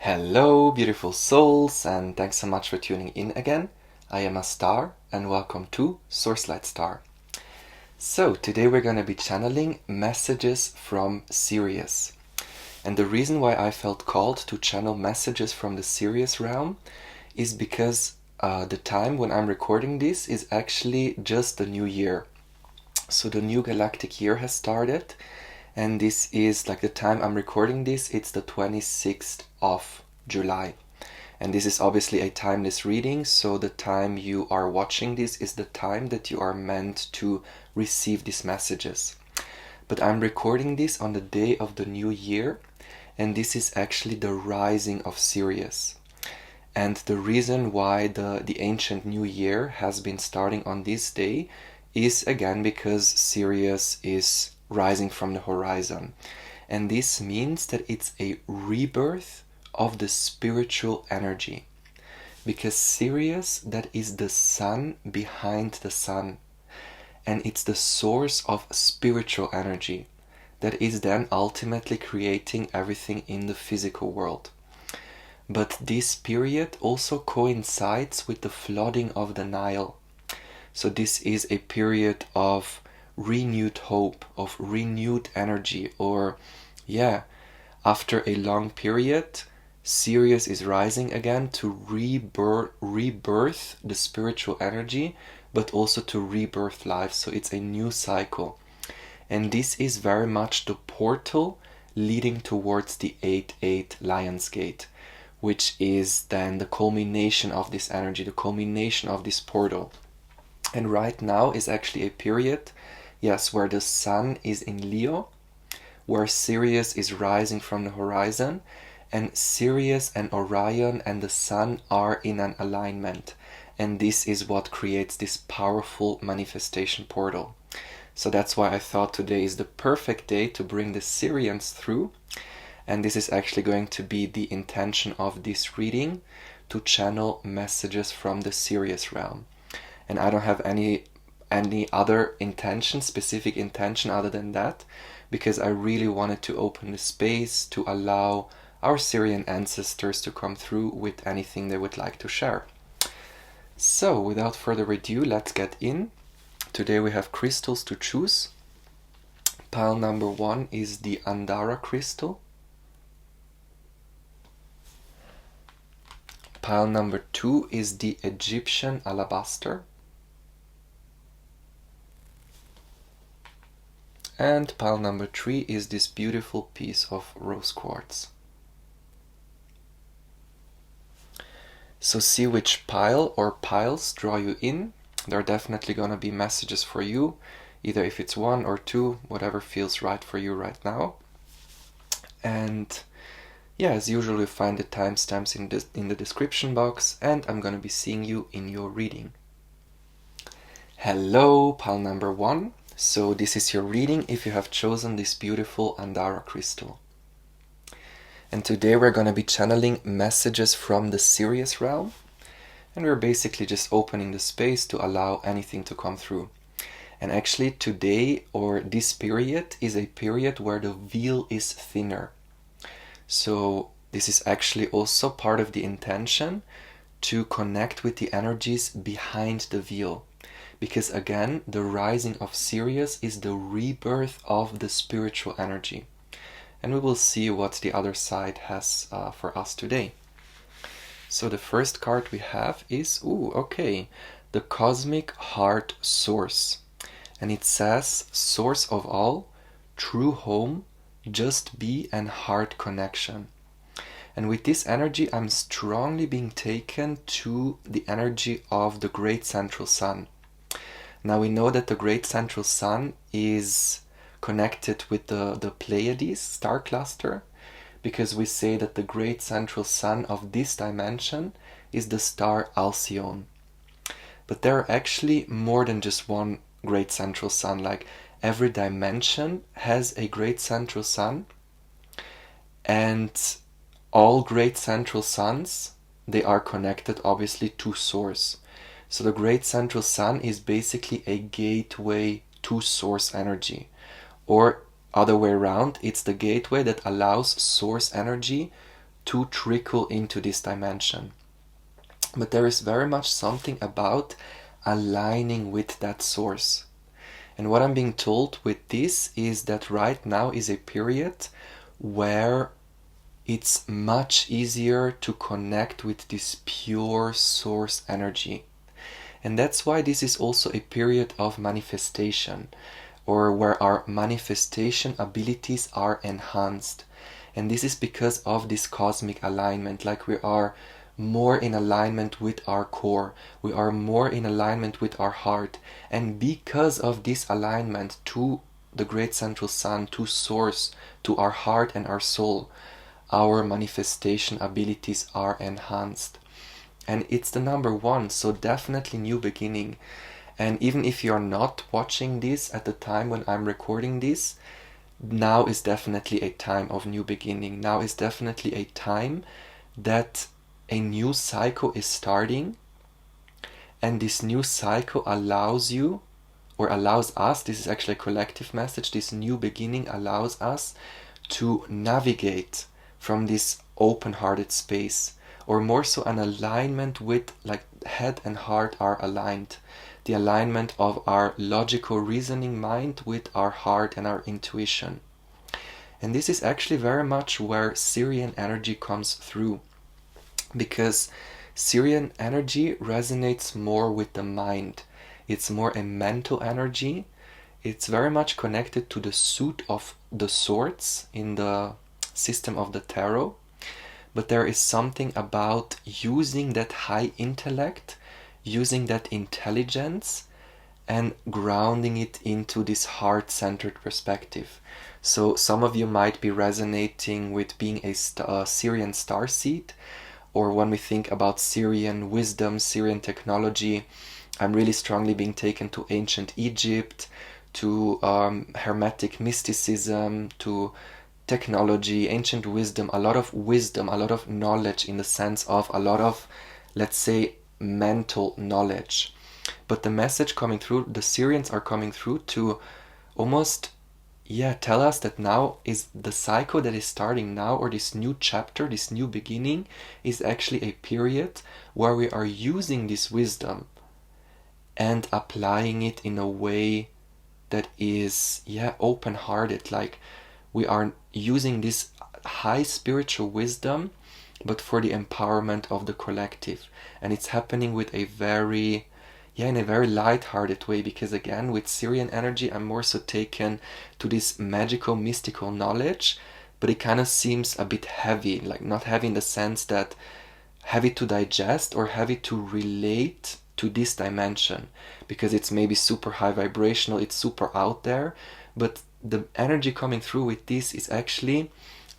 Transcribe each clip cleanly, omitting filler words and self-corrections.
Hello, beautiful souls, and thanks so much for tuning in again. I am Astar, and welcome to 𝑓. So, today we're going to be channeling messages from Sirius. And the reason why I felt called to channel messages from the Sirius realm is because the time when I'm recording this is actually just the new year. So the new galactic year has started, and this is like the time I'm recording this, it's the 26th of July. And this is obviously a timeless reading, so the time you are watching this is the time that you are meant to receive these messages. But I'm recording this on the day of the new year, and this is actually the rising of Sirius. And the reason why the ancient new year has been starting on this day is again because Sirius is rising from the horizon. And this means that it's a rebirth of the spiritual energy. Because Sirius, that is the sun behind the sun. And it's the source of spiritual energy that is then ultimately creating everything in the physical world. But this period also coincides with the flooding of the Nile. So this is a period of renewed hope, of renewed energy, or after a long period, Sirius is rising again to rebirth the spiritual energy, but also to rebirth life. So it's a new cycle. And this is very much the portal leading towards the 8-8 Lion's Gate, which is then the culmination of this energy, the culmination of this portal. And right now is actually a period, where the sun is in Leo, where Sirius is rising from the horizon, and Sirius and Orion and the sun are in an alignment. And this is what creates this powerful manifestation portal. So that's why I thought today is the perfect day to bring the Sirians through. And this is actually going to be the intention of this reading, to channel messages from the Sirius realm. And I don't have any other intention, specific intention other than that, because I really wanted to open the space to allow our Sirian ancestors to come through with anything they would like to share. So without further ado, let's get in. Today we have crystals to choose. Pile number 1 is the Andara crystal. Pile number 2 is the Egyptian alabaster. And pile number 3 is this beautiful piece of rose quartz. So see which pile or piles draw you in. There are definitely going to be messages for you, either if it's 1 or 2, whatever feels right for you right now. And as usual, you find the timestamps in the description box, and I'm going to be seeing you in your reading. Hello, pile number 1. So this is your reading if you have chosen this beautiful Andara crystal. And today we're going to be channeling messages from the Sirius realm. And we're basically just opening the space to allow anything to come through. And actually today, or this period, is a period where the veil is thinner. So this is actually also part of the intention to connect with the energies behind the veil. Because again, the rising of Sirius is the rebirth of the spiritual energy. And we will see what the other side has for us today. So the first card we have is, the Cosmic Heart Source. And it says, source of all, true home, just be and heart connection. And with this energy, I'm strongly being taken to the energy of the Great Central Sun. Now we know that the Great Central Sun is connected with the Pleiades star cluster, because we say that the Great Central Sun of this dimension is the star Alcyone. But there are actually more than just one Great Central Sun. Like every dimension has a Great Central Sun, and all Great Central Suns, they are connected obviously to Source. So the Great Central Sun is basically a gateway to Source energy. Or other way around, it's the gateway that allows Source energy to trickle into this dimension. But there is very much something about aligning with that source. And what I'm being told with this is that right now is a period where it's much easier to connect with this pure source energy. And that's why this is also a period of manifestation, or where our manifestation abilities are enhanced. And this is because of this cosmic alignment, like we are more in alignment with our core, we are more in alignment with our heart. And because of this alignment to the great central sun, to source, to our heart and our soul, our manifestation abilities are enhanced. And it's the number one, so definitely new beginning. And even if you're not watching this at the time when I'm recording this, now is definitely a time of new beginning. Now is definitely a time that a new cycle is starting, and this new cycle allows you, or allows us, this is actually a collective message, this new beginning allows us to navigate from this open-hearted space, or more so an alignment with, like, head and heart are aligned. The alignment of our logical reasoning mind with our heart and our intuition. And this is actually very much where Sirian energy comes through, because Sirian energy resonates more with the mind. It's more a mental energy. It's very much connected to the suit of the swords in the system of the tarot. But there is something about using that high intellect, using that intelligence, and grounding it into this heart-centered perspective. So some of you might be resonating with being a Sirian starseed, or when we think about Sirian wisdom, Sirian technology, I'm really strongly being taken to ancient Egypt, to Hermetic mysticism, to technology, ancient wisdom, a lot of knowledge, in the sense of a lot of, let's say, mental knowledge. But the message coming through, the Sirians are coming through to almost, tell us that now is the cycle that is starting now, or this new chapter, this new beginning, is actually a period where we are using this wisdom and applying it in a way that is, open-hearted. Like, we are using this high spiritual wisdom, but for the empowerment of the collective. And it's happening with a very, in a very light-hearted way, because again, with Sirian energy, I'm more so taken to this magical, mystical knowledge, but it kind of seems a bit heavy, like not heavy in the sense that heavy to digest or heavy to relate to this dimension, because it's maybe super high vibrational, it's super out there, but the energy coming through with this is actually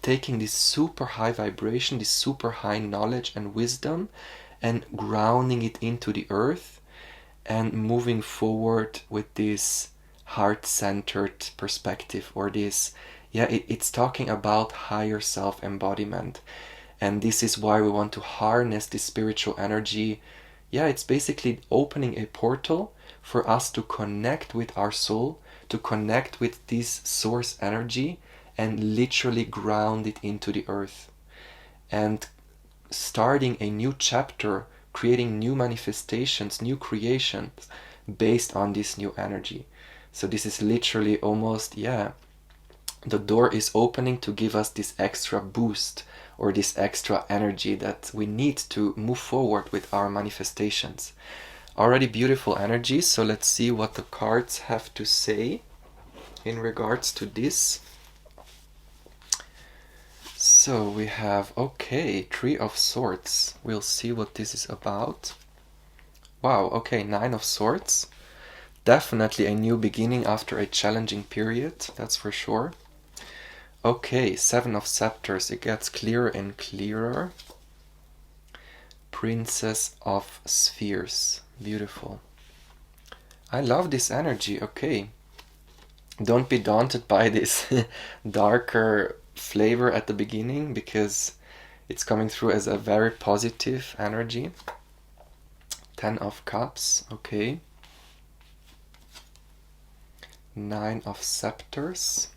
taking this super high vibration, this super high knowledge and wisdom, and grounding it into the earth, and moving forward with this heart-centered perspective, or this, it's talking about higher self-embodiment. And this is why we want to harness this spiritual energy. It's basically opening a portal for us to connect with our soul, to connect with this source energy, and literally ground it into the earth. And starting a new chapter, creating new manifestations, new creations based on this new energy. So this is literally almost, the door is opening to give us this extra boost, or this extra energy that we need to move forward with our manifestations. Already beautiful energy, so let's see what the cards have to say in regards to this. So we have, Three of Swords. We'll see what this is about. Wow, Nine of Swords. Definitely a new beginning after a challenging period, that's for sure. Seven of Scepters, it gets clearer and clearer. Princess of Spheres, beautiful. I love this energy, Don't be daunted by this darker flavor at the beginning, because it's coming through as a very positive energy. Ten of Cups, Nine of Scepters.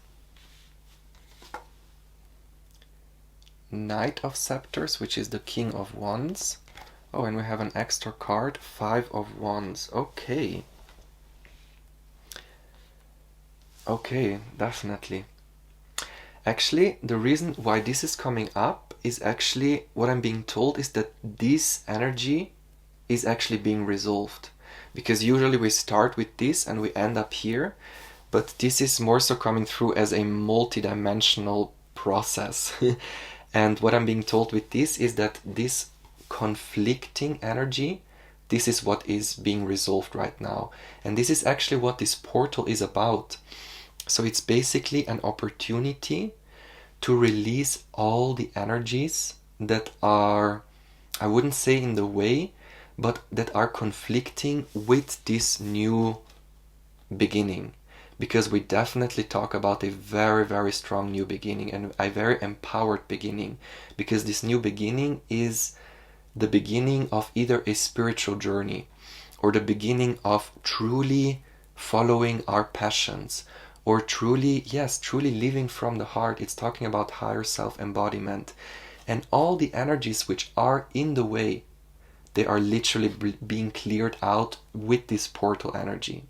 Knight of Scepters, which is the King of Wands. Oh, and we have an extra card, Five of Wands. Okay. Okay, definitely. Actually, the reason why this is coming up is actually, what I'm being told is that this energy is actually being resolved. Because usually we start with this and we end up here, but this is more so coming through as a multi-dimensional process. And what I'm being told with this is that this conflicting energy, this is what is being resolved right now. And this is actually what this portal is about. So it's basically an opportunity to release all the energies that are, I wouldn't say in the way, but that are conflicting with this new beginning. Because we definitely talk about a very, very strong new beginning and a very empowered beginning. Because this new beginning is the beginning of either a spiritual journey or the beginning of truly following our passions, or truly living from the heart. It's talking about higher self-embodiment. And all the energies which are in the way, they are literally being cleared out with this portal energy.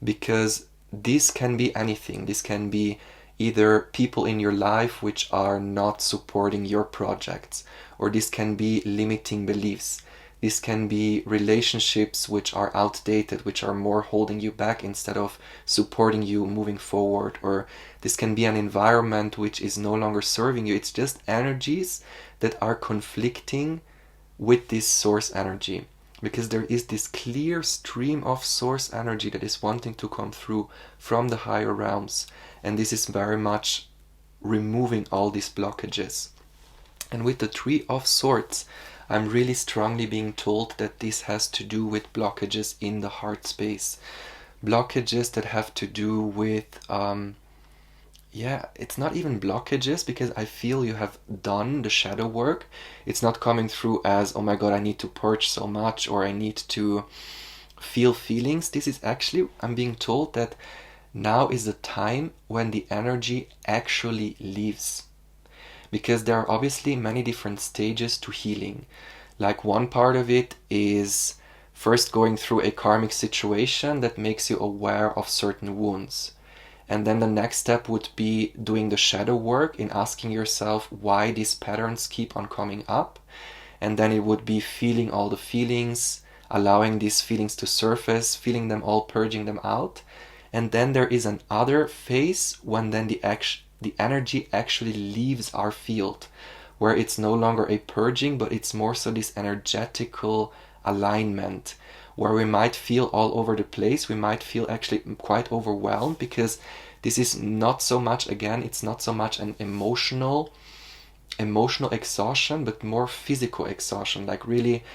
Because this can be anything. This can be either people in your life which are not supporting your projects, or this can be limiting beliefs. This can be relationships which are outdated, which are more holding you back instead of supporting you moving forward. Or this can be an environment which is no longer serving you. It's just energies that are conflicting with this source energy. Because there is this clear stream of source energy that is wanting to come through from the higher realms. And this is very much removing all these blockages. And with the Three of Swords, I'm really strongly being told that this has to do with blockages in the heart space. Blockages that have to do with, it's not even blockages, because I feel you have done the shadow work. It's not coming through as, oh my god, I need to purge so much, or I need to feel feelings. This is actually, I'm being told that now is the time when the energy actually leaves. Because there are obviously many different stages to healing. Like one part of it is first going through a karmic situation that makes you aware of certain wounds. And then the next step would be doing the shadow work in asking yourself why these patterns keep on coming up. And then it would be feeling all the feelings, allowing these feelings to surface, feeling them all, purging them out. And then there is another phase when then the energy actually leaves our field, where it's no longer a purging, but it's more so this energetical alignment, where we might feel all over the place. We might feel actually quite overwhelmed, because this is not so much, again, it's not so much an emotional exhaustion, but more physical exhaustion. Like really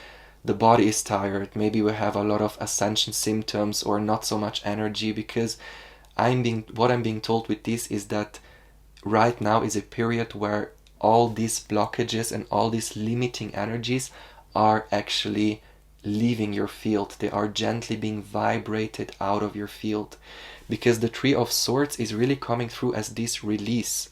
the body is tired. Maybe we have a lot of ascension symptoms or not so much energy, because what I'm being told with this is that right now is a period where all these blockages and all these limiting energies are actually leaving your field. They are gently being vibrated out of your field, because the Three of Swords is really coming through as this release.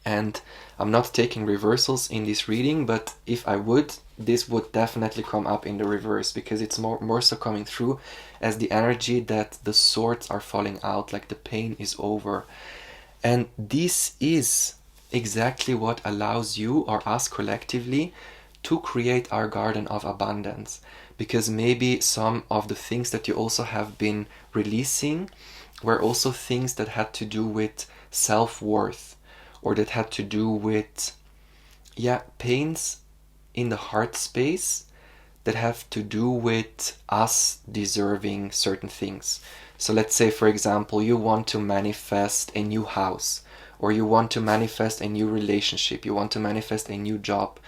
And I'm not taking reversals in this reading, but if I would, this would definitely come up in the reverse, because it's more so coming through as the energy that the swords are falling out, like the pain is over. And this is exactly what allows you or us collectively to create our garden of abundance. Because maybe some of the things that you also have been releasing were also things that had to do with self-worth, or that had to do with pains in the heart space that have to do with us deserving certain things. So let's say, for example, you want to manifest a new house, or you want to manifest a new relationship, you want to manifest a new job.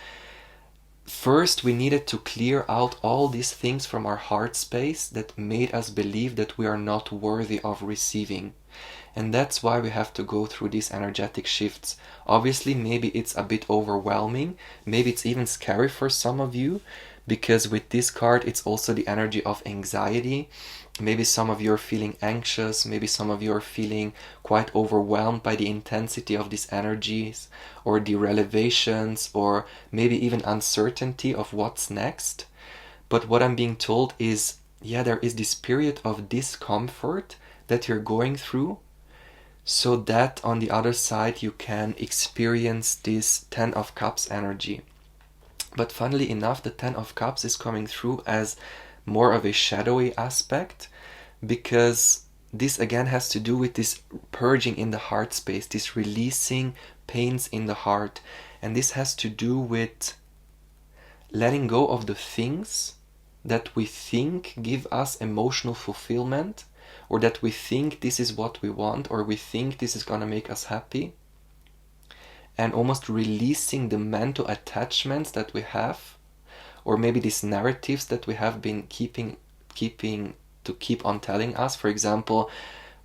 First, we needed to clear out all these things from our heart space that made us believe that we are not worthy of receiving. And that's why we have to go through these energetic shifts. Obviously, maybe it's a bit overwhelming, maybe it's even scary for some of you, because with this card it's also the energy of anxiety, Maybe some of you are feeling anxious, maybe some of you are feeling quite overwhelmed by the intensity of these energies, or the revelations, or maybe even uncertainty of what's next. But what I'm being told is, yeah, there is this period of discomfort that you're going through, so that on the other side you can experience this Ten of Cups energy. But funnily enough, the Ten of Cups is coming through as more of a shadowy aspect, because this again has to do with this purging in the heart space, this releasing pains in the heart. And this has to do with letting go of the things that we think give us emotional fulfillment, or that we think this is what we want, or we think this is going to make us happy, and almost releasing the mental attachments that we have, or maybe these narratives that we have been keeping to keep on telling us. For example,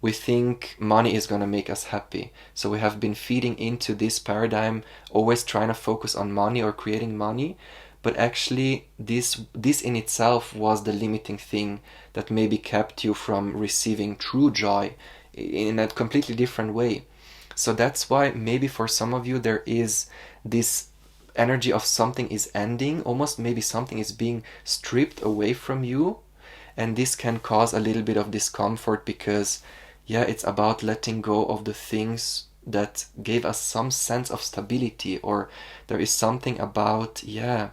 we think money is going to make us happy, so we have been feeding into this paradigm, always trying to focus on money or creating money. But actually this in itself was the limiting thing that maybe kept you from receiving true joy in a completely different way. So that's why maybe for some of you there is this energy of something is ending, almost maybe something is being stripped away from you, and this can cause a little bit of discomfort, because yeah, it's about letting go of the things that gave us some sense of stability, or there is something about, yeah,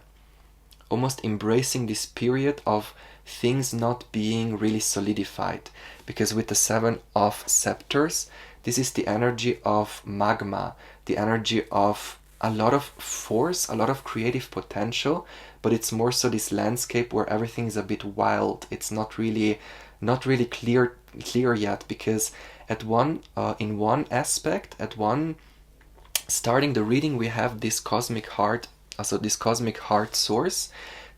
almost embracing this period of things not being really solidified. Because with the Seven of Scepters, this is the energy of magma, the energy of a lot of force, a lot of creative potential, but it's more so this landscape where everything is a bit wild. It's not really clear yet, because in one aspect, starting the reading, we have this cosmic heart, so this cosmic heart source,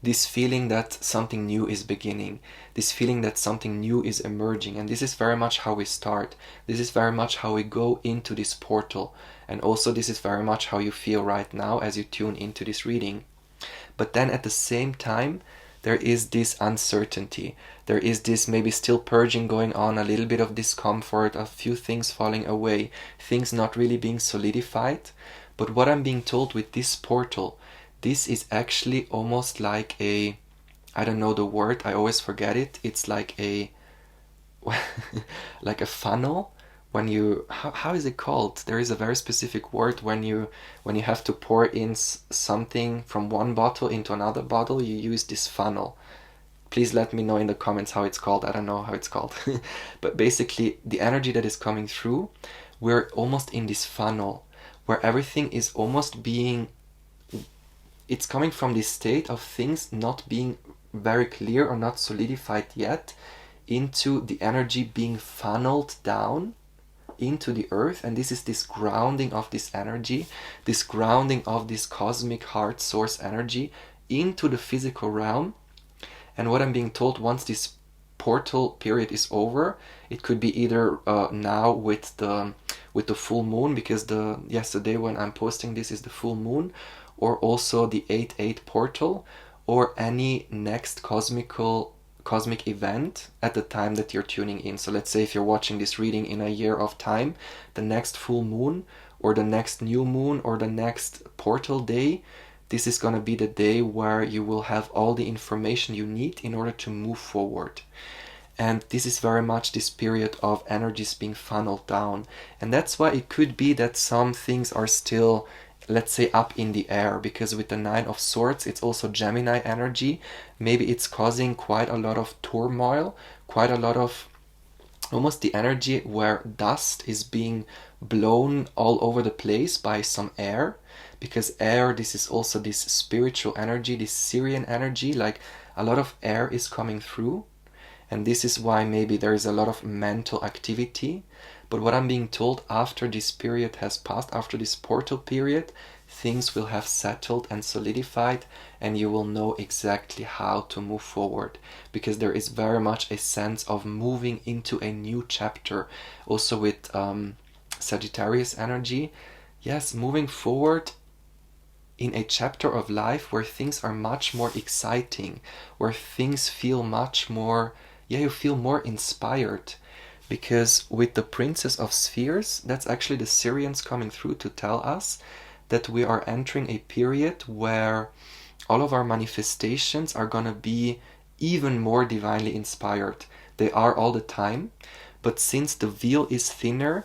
this feeling that something new is beginning, this feeling that something new is emerging. And this is very much how we start. This is very much how we go into this portal. And also this is very much how you feel right now as you tune into this reading. But then at the same time, there is this uncertainty. There is this maybe still purging going on, a little bit of discomfort, a few things falling away, things not really being solidified. But what I'm being told with this portal, this is actually almost like a, I don't know the word, I always forget it. It's like a like a funnel. When you, how is it called? There is a very specific word when you have to pour in something from one bottle into another bottle, you use this funnel. Please let me know in the comments how it's called. I don't know how it's called. But basically the energy that is coming through, we're almost in this funnel where everything is almost being, it's coming from this state of things not being very clear or not solidified yet, into the energy being funneled down into the earth. And this is this grounding of this energy, this grounding of this cosmic heart source energy into the physical realm. And what I'm being told, once this portal period is over, it could be either now with the full moon, because yesterday when I'm posting this is the full moon, or also the 8/8 portal, or any next cosmic event at the time that you're tuning in. So let's say if you're watching this reading in a year of time, the next full moon, or the next new moon, or the next portal day, this is going to be the day where you will have all the information you need in order to move forward. And this is very much this period of energies being funneled down. And that's why it could be that some things are still, let's say, up in the air, because with the Nine of Swords, it's also Gemini energy. Maybe it's causing quite a lot of turmoil, quite a lot of almost the energy where dust is being blown all over the place by some air. Because air, this is also this spiritual energy, this Sirian energy, like a lot of air is coming through. And this is why maybe there is a lot of mental activity. But what I'm being told, after this period has passed, after this portal period, things will have settled and solidified, and you will know exactly how to move forward. Because there is very much a sense of moving into a new chapter. Also with Sagittarius energy. Yes, moving forward in a chapter of life where things are much more exciting, where things feel much more, you feel more inspired. Because with the Princess of Spheres, that's actually the Sirians coming through to tell us that we are entering a period where all of our manifestations are going to be even more divinely inspired. They are all the time, but since the veil is thinner,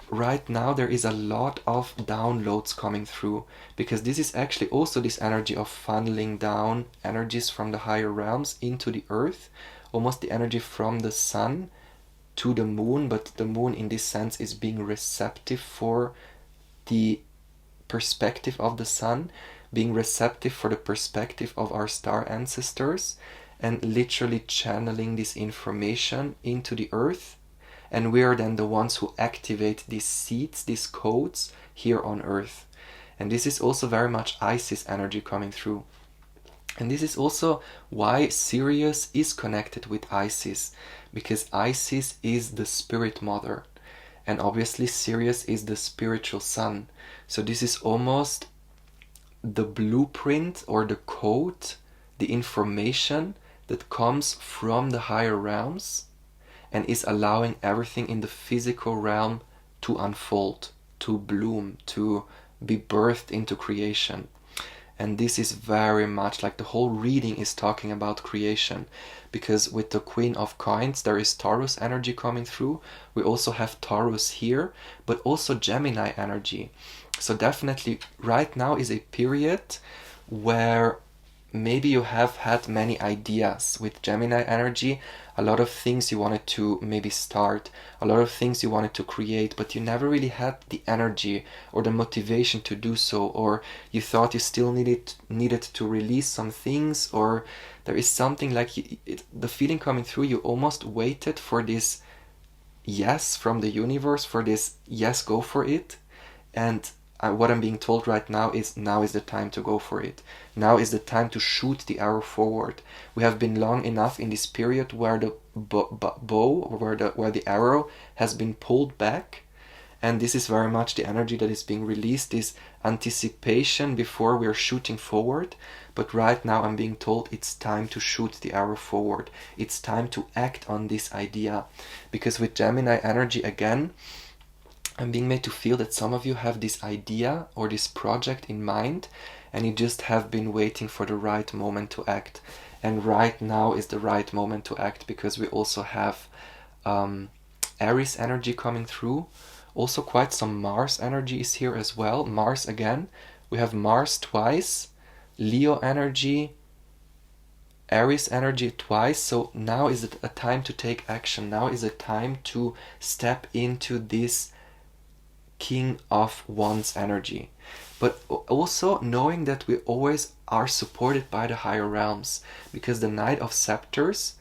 right now there is a lot of downloads coming through, because this is actually also this energy of funneling down energies from the higher realms into the earth, almost the energy from the sun to the moon, but the moon in this sense is being receptive for the perspective of the sun, being receptive for the perspective of our star ancestors, and literally channeling this information into the earth. And we are then the ones who activate these seeds, these codes here on earth. And this is also very much Isis energy coming through. And this is also why Sirius is connected with Isis, because Isis is the spirit mother, and obviously Sirius is the spiritual sun. So this is almost the blueprint or the code, the information that comes from the higher realms and is allowing everything in the physical realm to unfold, to bloom, to be birthed into creation. And this is very much like the whole reading is talking about creation, because with the Queen of Coins there is Taurus energy coming through. We also have Taurus here, but also Gemini energy. So definitely right now is a period where maybe you have had many ideas with Gemini energy, a lot of things you wanted to maybe start, a lot of things you wanted to create, but you never really had the energy or the motivation to do so, or you thought you still needed to release some things, or there is something like the feeling coming through, you almost waited for this yes from the universe, for this yes, go for it. And what I'm being told right now is the time to go for it. Now is the time to shoot the arrow forward. We have been long enough in this period where the bow, where the arrow has been pulled back, and this is very much the energy that is being released, this anticipation before we are shooting forward. But right now I'm being told it's time to shoot the arrow forward. It's time to act on this idea, because with Gemini energy again, I'm being made to feel that some of you have this idea or this project in mind, and you just have been waiting for the right moment to act. And right now is the right moment to act, because we also have Aries energy coming through. Also quite some Mars energy is here as well. Mars again. We have Mars twice, Leo energy, Aries energy twice. So now is a time to take action. Now is a time to step into this King of Wands energy, but also knowing that we always are supported by the higher realms, because the Knight of Scepters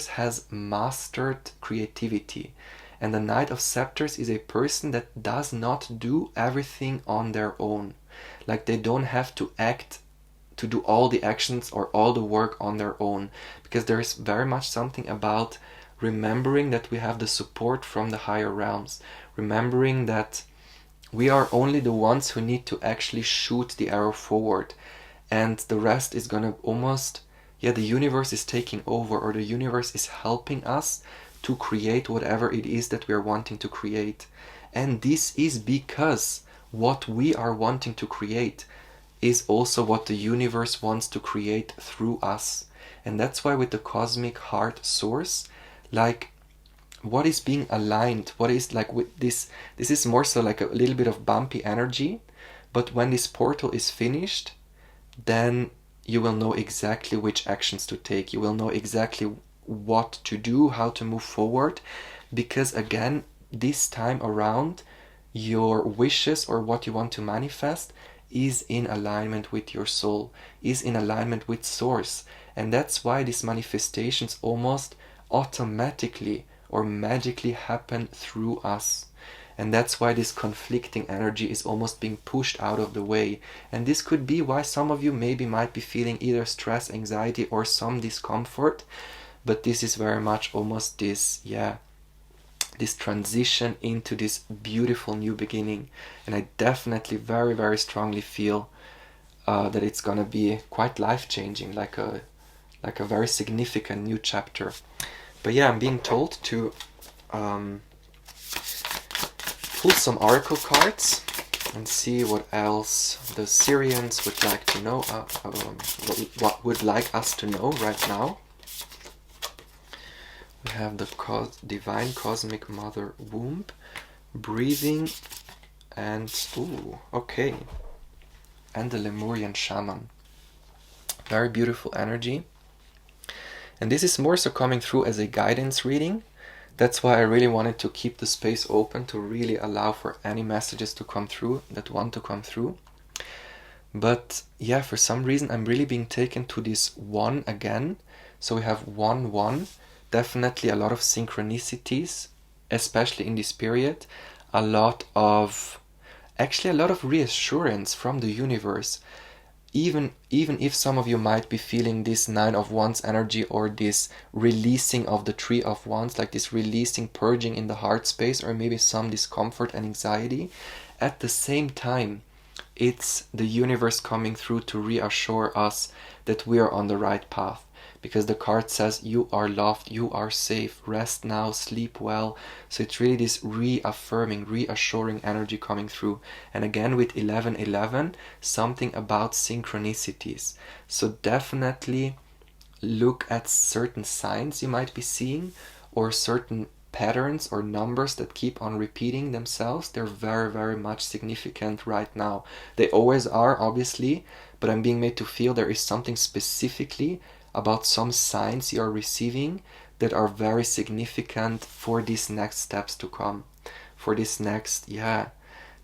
has mastered creativity, and the Knight of Scepters is a person that does not do everything on their own. Like they don't have to do all the actions or all the work on their own, because there is very much something about remembering that we have the support from the higher realms, remembering that we are only the ones who need to actually shoot the arrow forward, and the rest is gonna almost, the universe is taking over, or the universe is helping us to create whatever it is that we are wanting to create. And this is because what we are wanting to create is also what the universe wants to create through us. And that's why with the cosmic heart source, like what is being aligned, what is like with this is more so like a little bit of bumpy energy, but when this portal is finished, then you will know exactly which actions to take, you will know exactly what to do, how to move forward, because again, this time around, your wishes or what you want to manifest is in alignment with your soul, is in alignment with source. And that's why these manifestations almost automatically or magically happen through us. And that's why this conflicting energy is almost being pushed out of the way. And this could be why some of you maybe might be feeling either stress, anxiety, or some discomfort. But this is very much almost this transition into this beautiful new beginning. And I definitely very, very strongly feel that it's gonna be quite life-changing, like like a very significant new chapter. But yeah, I'm being told to pull some oracle cards and see what else the Sirians would like to know, what would like us to know right now. We have the Divine Cosmic Mother Womb, breathing, and okay, and the Lemurian Shaman. Very beautiful energy. And this is more so coming through as a guidance reading. That's why I really wanted to keep the space open to really allow for any messages to come through that want to come through. But yeah, for some reason I'm really being taken to this 1 again. So we have 1-1. Definitely a lot of synchronicities, especially in this period. A lot of reassurance from the universe. Even if some of you might be feeling this 9 of Wands energy, or this releasing of the 3 of Wands, like this releasing, purging in the heart space, or maybe some discomfort and anxiety, at the same time, it's the universe coming through to reassure us that we are on the right path. Because the card says you are loved, you are safe, rest now, sleep well. So it's really this reaffirming, reassuring energy coming through. And again with 11-11, something about synchronicities. So definitely look at certain signs you might be seeing, or certain patterns or numbers that keep on repeating themselves. They're very, very much significant right now. They always are, obviously, but I'm being made to feel there is something specifically about some signs you are receiving that are very significant for these next steps to come. For this next,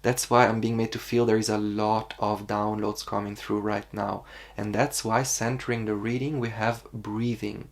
that's why I'm being made to feel there is a lot of downloads coming through right now. And that's why, centering the reading, we have breathing.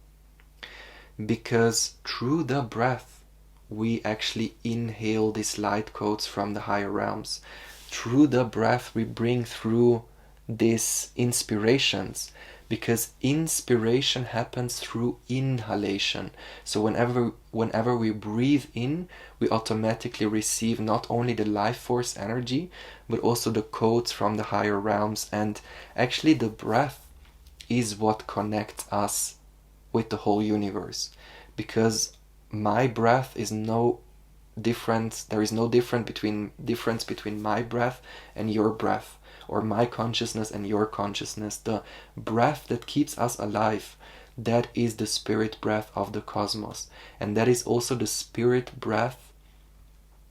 Because through the breath, we actually inhale these light codes from the higher realms. Through the breath, we bring through these inspirations. Because inspiration happens through inhalation. So whenever we breathe in, we automatically receive not only the life force energy, but also the codes from the higher realms. And actually the breath is what connects us with the whole universe. Because my breath is no different, there is no difference between my breath and your breath, or my consciousness and your consciousness. The breath that keeps us alive, that is the spirit breath of the cosmos. And that is also the spirit breath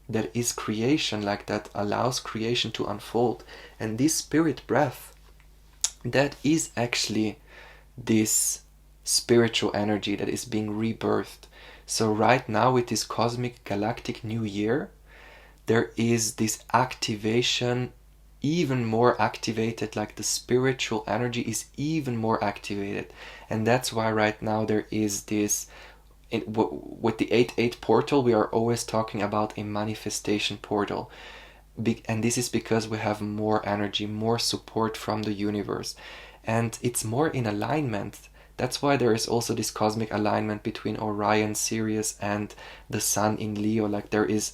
that is creation, like that allows creation to unfold. And this spirit breath, that is actually this spiritual energy that is being rebirthed. So right now, with this cosmic galactic new year, there is this activation, even more activated, like the spiritual energy is even more activated. And that's why right now there is this, with the 8-8 portal, we are always talking about a manifestation portal. And this is because we have more energy, more support from the universe. And it's more in alignment. That's why there is also this cosmic alignment between Orion, Sirius, and the Sun in Leo. Like there is,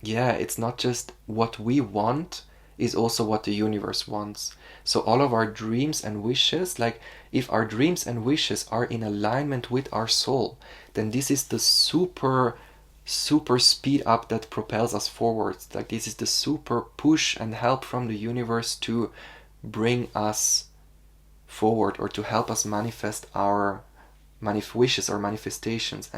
it's not just what we want, is also what the universe wants. So all of our dreams and wishes, like if our dreams and wishes are in alignment with our soul, then this is the super speed up that propels us forward. Like this is the super push and help from the universe to bring us forward, or to help us manifest our wishes or manifestations.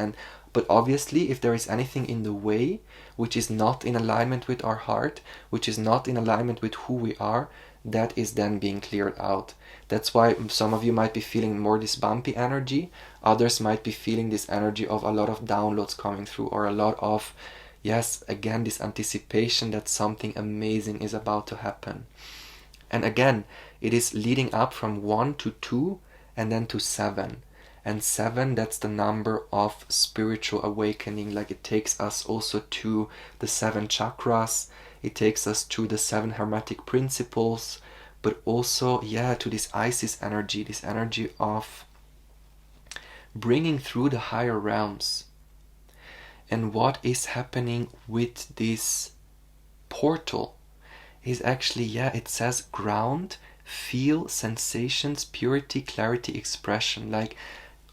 But obviously, if there is anything in the way which is not in alignment with our heart, which is not in alignment with who we are, that is then being cleared out. That's why some of you might be feeling more this bumpy energy, others might be feeling this energy of a lot of downloads coming through, or a lot of, again, this anticipation that something amazing is about to happen. And again, it is leading up from 1 to 2 and then to 7. And 7, that's the number of spiritual awakening. Like it takes us also to the 7 chakras. It takes us to the 7 hermetic principles. But also, to this Isis energy, this energy of bringing through the higher realms. And what is happening with this portal is actually, it says ground, feel sensations, purity, clarity, expression, like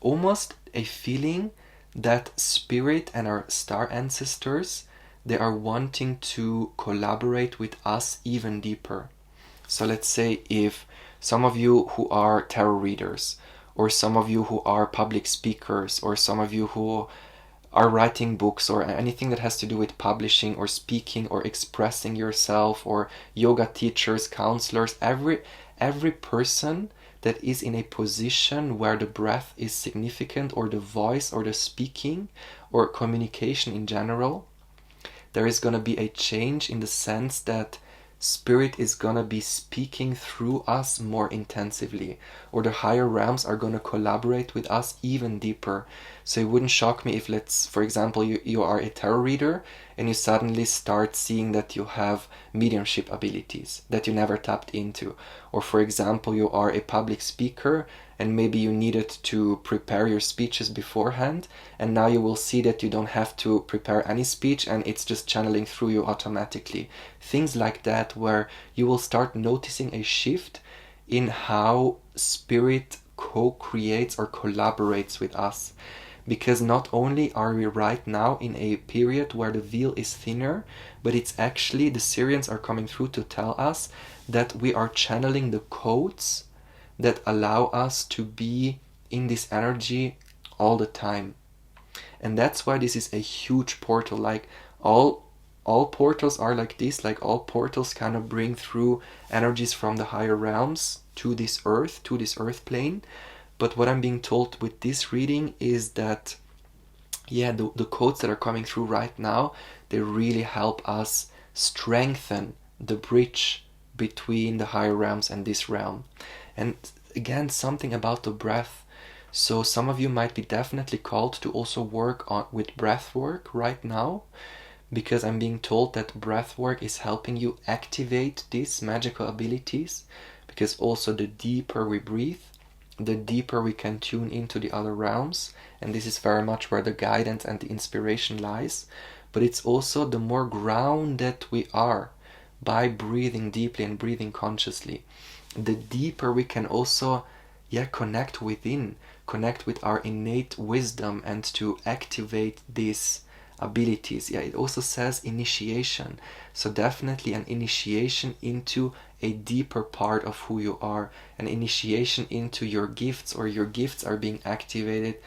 almost a feeling that spirit and our star ancestors, they are wanting to collaborate with us even deeper. So let's say if some of you who are tarot readers, or some of you who are public speakers, or some of you who are writing books, or anything that has to do with publishing or speaking or expressing yourself, or yoga teachers, counselors, every person that is in a position where the breath is significant, or the voice, or the speaking, or communication in general, there is going to be a change in the sense that spirit is going to be speaking through us more intensively, or the higher realms are going to collaborate with us even deeper. So it wouldn't shock me if, let's, for example, you are a tarot reader and you suddenly start seeing that you have mediumship abilities that you never tapped into. Or for example, you are a public speaker and maybe you needed to prepare your speeches beforehand, and now you will see that you don't have to prepare any speech and it's just channeling through you automatically. Things like that, where you will start noticing a shift in how spirit co-creates or collaborates with us. Because not only are we right now in a period where the veil is thinner, but it's actually, the Sirians are coming through to tell us that we are channeling the codes that allow us to be in this energy all the time. And that's why this is a huge portal. Like all portals are like this, like all portals kind of bring through energies from the higher realms to this earth plane. But what I'm being told with this reading is that, yeah, the codes that are coming through right now, they really help us strengthen the bridge between the higher realms and this realm. And again, something about the breath. So some of you might be definitely called to also work with breath work right now, because I'm being told that breath work is helping you activate these magical abilities, because also the deeper we breathe, the deeper we can tune into the other realms, and this is very much where the guidance and the inspiration lies. But it's also the more grounded we are by breathing deeply and breathing consciously, the deeper we can also connect with our innate wisdom and to activate these abilities. It also says initiation, so definitely an initiation into a deeper part of who you are, an initiation into your gifts, or your gifts are being activated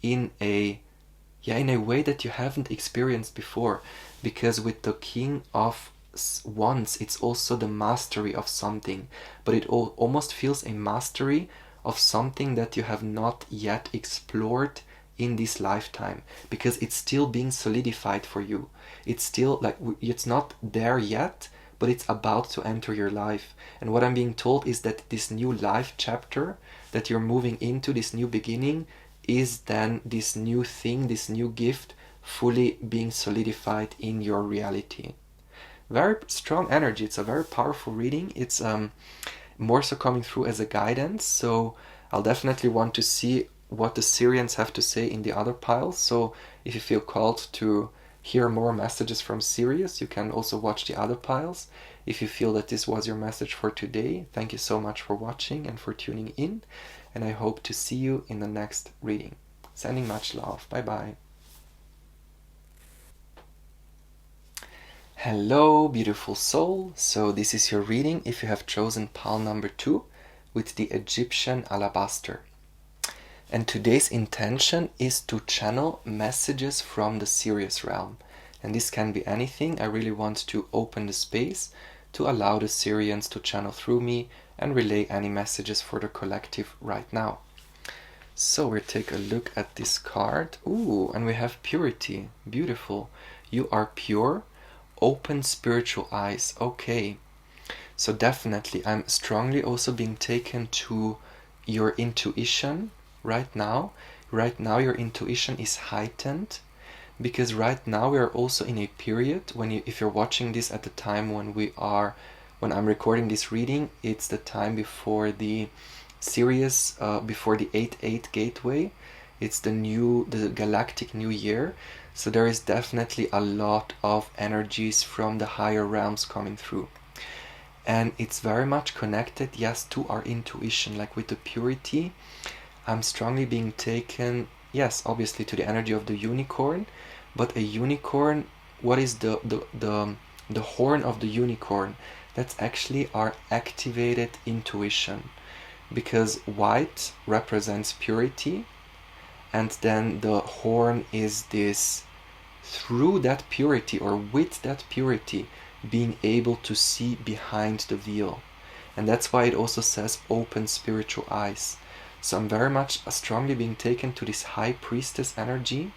in a way that you haven't experienced before. Because with the King of Wands, it's also the mastery of something, but it almost feels a mastery of something that you have not yet explored in this lifetime, because it's still being solidified for you. It's still like, it's not there yet, but it's about to enter your life. And what I'm being told is that this new life chapter that you're moving into, this new beginning, is then this new thing, this new gift, fully being solidified in your reality. Very strong energy. It's a very powerful reading. It's more so coming through as a guidance, so I'll definitely want to see what the Sirians have to say in the other piles. So if you feel called to hear more messages from Sirius, you can also watch the other piles. If you feel that this was your message for today, thank you so much for watching and for tuning in, and I hope to see you in the next reading. Sending much love. Bye bye. Hello, beautiful soul. So this is your reading if you have chosen pile number 2 with the Egyptian alabaster. And today's intention is to channel messages from the Sirius realm. And this can be anything. I really want to open the space to allow the Sirians to channel through me and relay any messages for the collective right now. So we'll take a look at this card. Ooh, and we have purity. Beautiful. You are pure. Open spiritual eyes. Okay, so definitely I'm strongly also being taken to your intuition right now. Right now your intuition is heightened, because right now we are also in a period when if you're watching this at the time when I'm recording this reading, it's the time before the Sirius, before the 8-8 gateway. It's the galactic new year. So there is definitely a lot of energies from the higher realms coming through. And it's very much connected, yes, to our intuition, like with the purity. I'm strongly being taken, yes, obviously to the energy of the unicorn, but a unicorn, what is the horn of the unicorn? That's actually our activated intuition, because white represents purity, and then the horn is this, through that purity or with that purity, being able to see behind the veil. And that's why it also says open spiritual eyes. So I'm very much strongly being taken to this high priestess energy.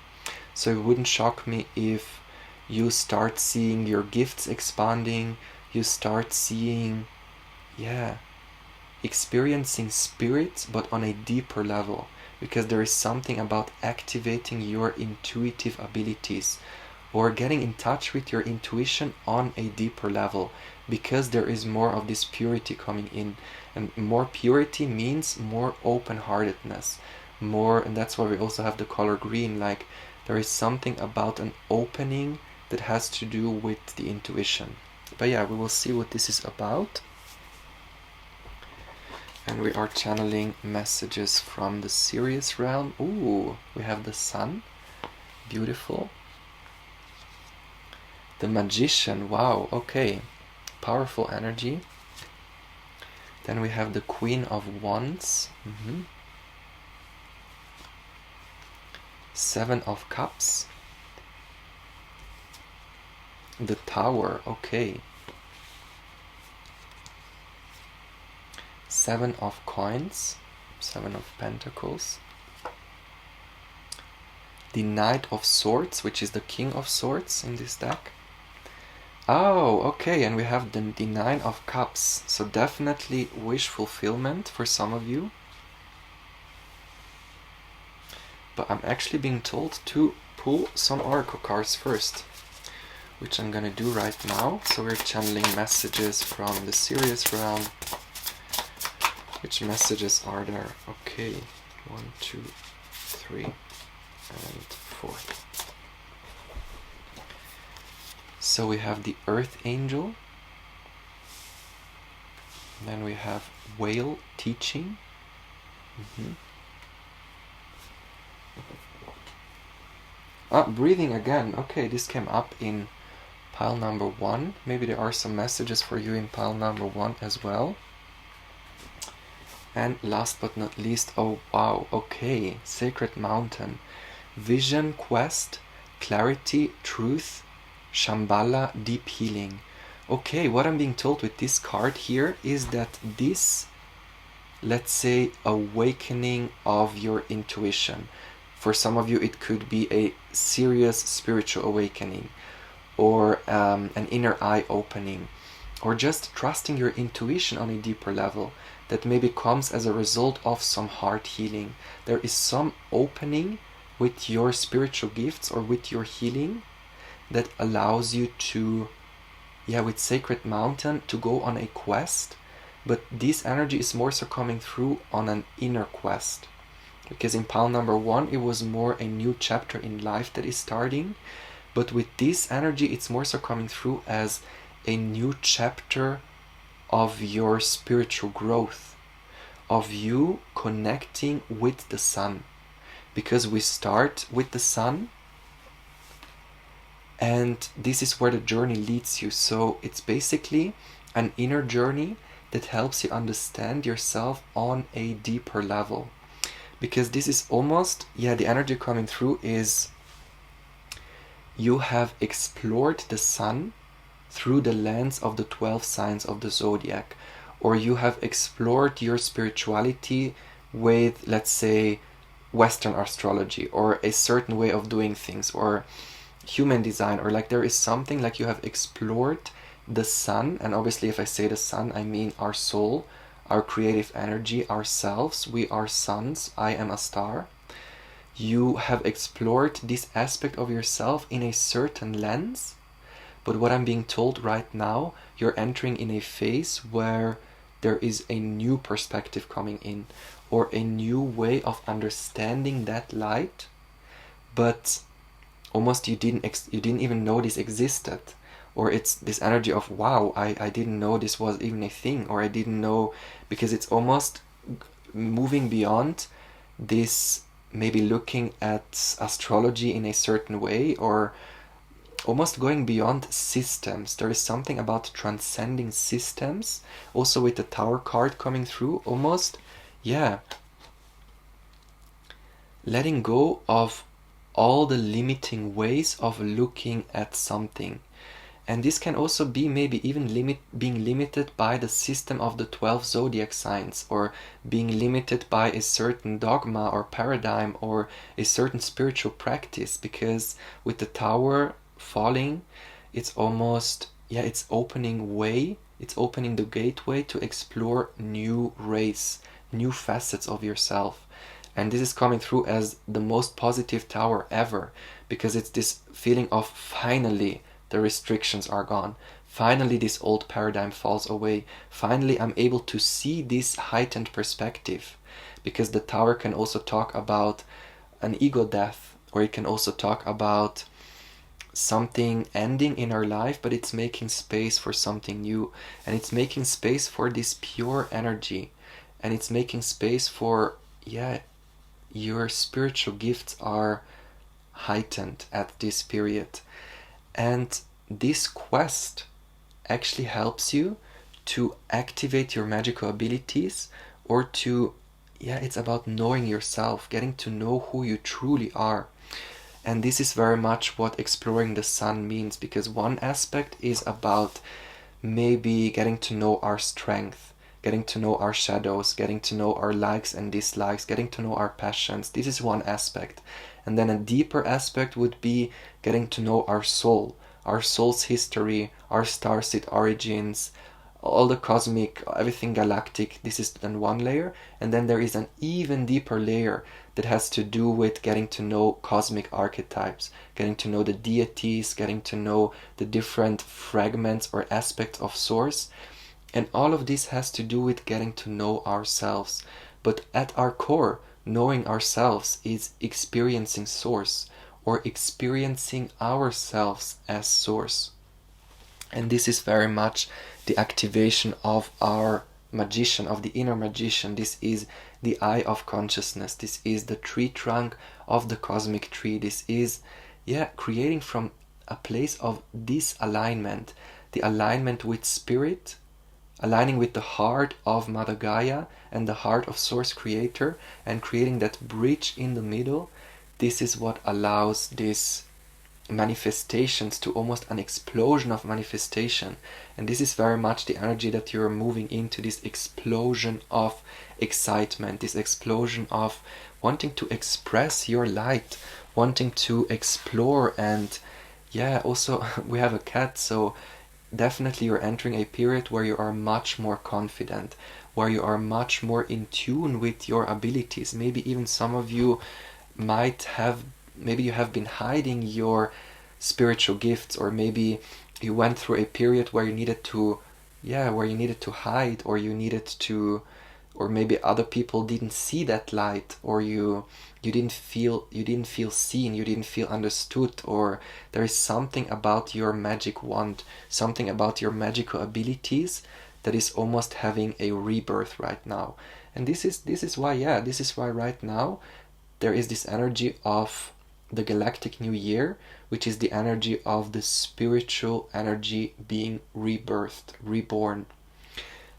So it wouldn't shock me if you start seeing your gifts expanding, you start seeing, experiencing spirit, but on a deeper level. Because there is something about activating your intuitive abilities, or getting in touch with your intuition on a deeper level, because there is more of this purity coming in. And more purity means more open-heartedness, more, and that's why we also have the color green, like there is something about an opening that has to do with the intuition. But yeah, we will see what this is about. And we are channeling messages from the Sirius realm. Ooh, we have the sun. Beautiful. The magician. Wow, okay. Powerful energy. Then we have the Queen of Wands. Seven of Cups. The Tower. Okay. Seven of Coins. Seven of Pentacles. The Knight of Swords, which is the King of Swords in this deck. Oh, okay, and we have the Nine of Cups. So definitely wish fulfillment for some of you. But I'm actually being told to pull some oracle cards first, which I'm gonna do right now. So we're channeling messages from the Sirius realm. Which messages are there? Okay, 1, 2, 3, and 4. So we have the Earth Angel. Then we have Whale Teaching. Breathing again. Okay, this came up in pile number 1. Maybe there are some messages for you in pile number 1 as well. And last but not least, oh wow, okay, Sacred Mountain. Vision, Quest, Clarity, Truth, Shambhala, Deep Healing. Okay, what I'm being told with this card here is that this, let's say, awakening of your intuition. For some of you, it could be a serious spiritual awakening, or an inner eye opening, or just trusting your intuition on a deeper level that maybe comes as a result of some heart healing. There is some opening with your spiritual gifts or with your healing that allows you to, with Sacred Mountain, to go on a quest. But this energy is more so coming through on an inner quest. Because in pile number 1, it was more a new chapter in life that is starting. But with this energy, it's more so coming through as a new chapter of your spiritual growth, of you connecting with the sun. Because we start with the sun, and this is where the journey leads you. So it's basically an inner journey that helps you understand yourself on a deeper level. Because this is almost, the energy coming through is you have explored the sun through the lens of the 12 signs of the zodiac, or you have explored your spirituality with, let's say, Western astrology, or a certain way of doing things, or human design, or like there is something like you have explored the sun. And obviously if I say the sun, I mean our soul, our creative energy, ourselves. We are suns. I am Astar. You have explored this aspect of yourself in a certain lens. But what I'm being told right now, you're entering in a phase where there is a new perspective coming in, or a new way of understanding that light, but almost you didn't even know this existed, or it's this energy of, wow, I didn't know this was even a thing, or I didn't know, because it's almost moving beyond this, maybe looking at astrology in a certain way, or almost going beyond systems. There is something about transcending systems, also with the Tower card coming through, almost, yeah, letting go of all the limiting ways of looking at something. And this can also be maybe even being limited by the system of the 12 zodiac signs, or being limited by a certain dogma or paradigm or a certain spiritual practice, because with the Tower falling, it's almost, yeah, it's opening the gateway to explore new rays, new facets of yourself. And this is coming through as the most positive Tower ever, because it's this feeling of, finally the restrictions are gone, finally this old paradigm falls away, finally I'm able to see this heightened perspective. Because the Tower can also talk about an ego death, or it can also talk about something ending in our life, but it's making space for something new, and it's making space for this pure energy, and it's making space for, yeah, your spiritual gifts are heightened at this period. And this quest actually helps you to activate your magical abilities, or to, yeah, it's about knowing yourself, getting to know who you truly are. And this is very much what exploring the sun means, because one aspect is about maybe getting to know our strength, getting to know our shadows, getting to know our likes and dislikes, getting to know our passions. This is one aspect. And then a deeper aspect would be getting to know our soul's history, our starseed origins, all the cosmic, everything galactic. This is then one layer. And then there is an even deeper layer that has to do with getting to know cosmic archetypes, getting to know the deities, getting to know the different fragments or aspects of Source. And all of this has to do with getting to know ourselves. But at our core, knowing ourselves is experiencing Source, or experiencing ourselves as Source. And this is very much the activation of our magician, of the inner magician. This is the eye of consciousness. This is the tree trunk of the cosmic tree. This is, yeah, creating from a place of disalignment, the alignment with spirit, aligning with the heart of Mother Gaia and the heart of Source Creator, and creating that bridge in the middle. This is what allows this manifestations to almost an explosion of manifestation. And this is very much the energy that you're moving into, this explosion of excitement, this explosion of wanting to express your light, wanting to explore. And yeah, also we have a cat, so definitely you're entering a period where you are much more confident, where you are much more in tune with your abilities. Maybe even some of you maybe you have been hiding your spiritual gifts, or maybe you went through a period where you needed to hide, or or maybe other people didn't see that light, or you didn't feel seen, you didn't feel understood, or there is something about your magic wand, something about your magical abilities that is almost having a rebirth right now. And this is why right now there is this energy of the galactic new year, which is the energy of the spiritual energy being rebirthed, reborn.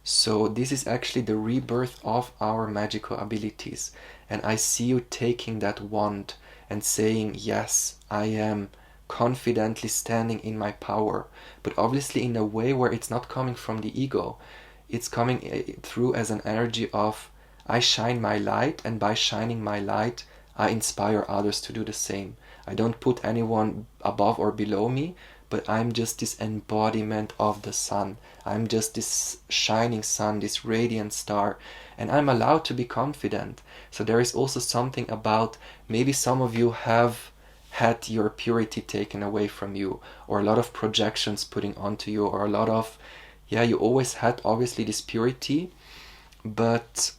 So this is actually the rebirth of our magical abilities. And I see you taking that wand and saying, yes, I am confidently standing in my power, but obviously in a way where it's not coming from the ego. It's coming through as an energy of, I shine my light, and by shining my light, I inspire others to do the same. I don't put anyone above or below me, but I'm just this embodiment of the sun. I'm just this shining sun, this radiant star, and I'm allowed to be confident. So there is also something about, maybe some of you have had your purity taken away from you, or a lot of projections putting onto you, or a lot of, you always had obviously this purity, but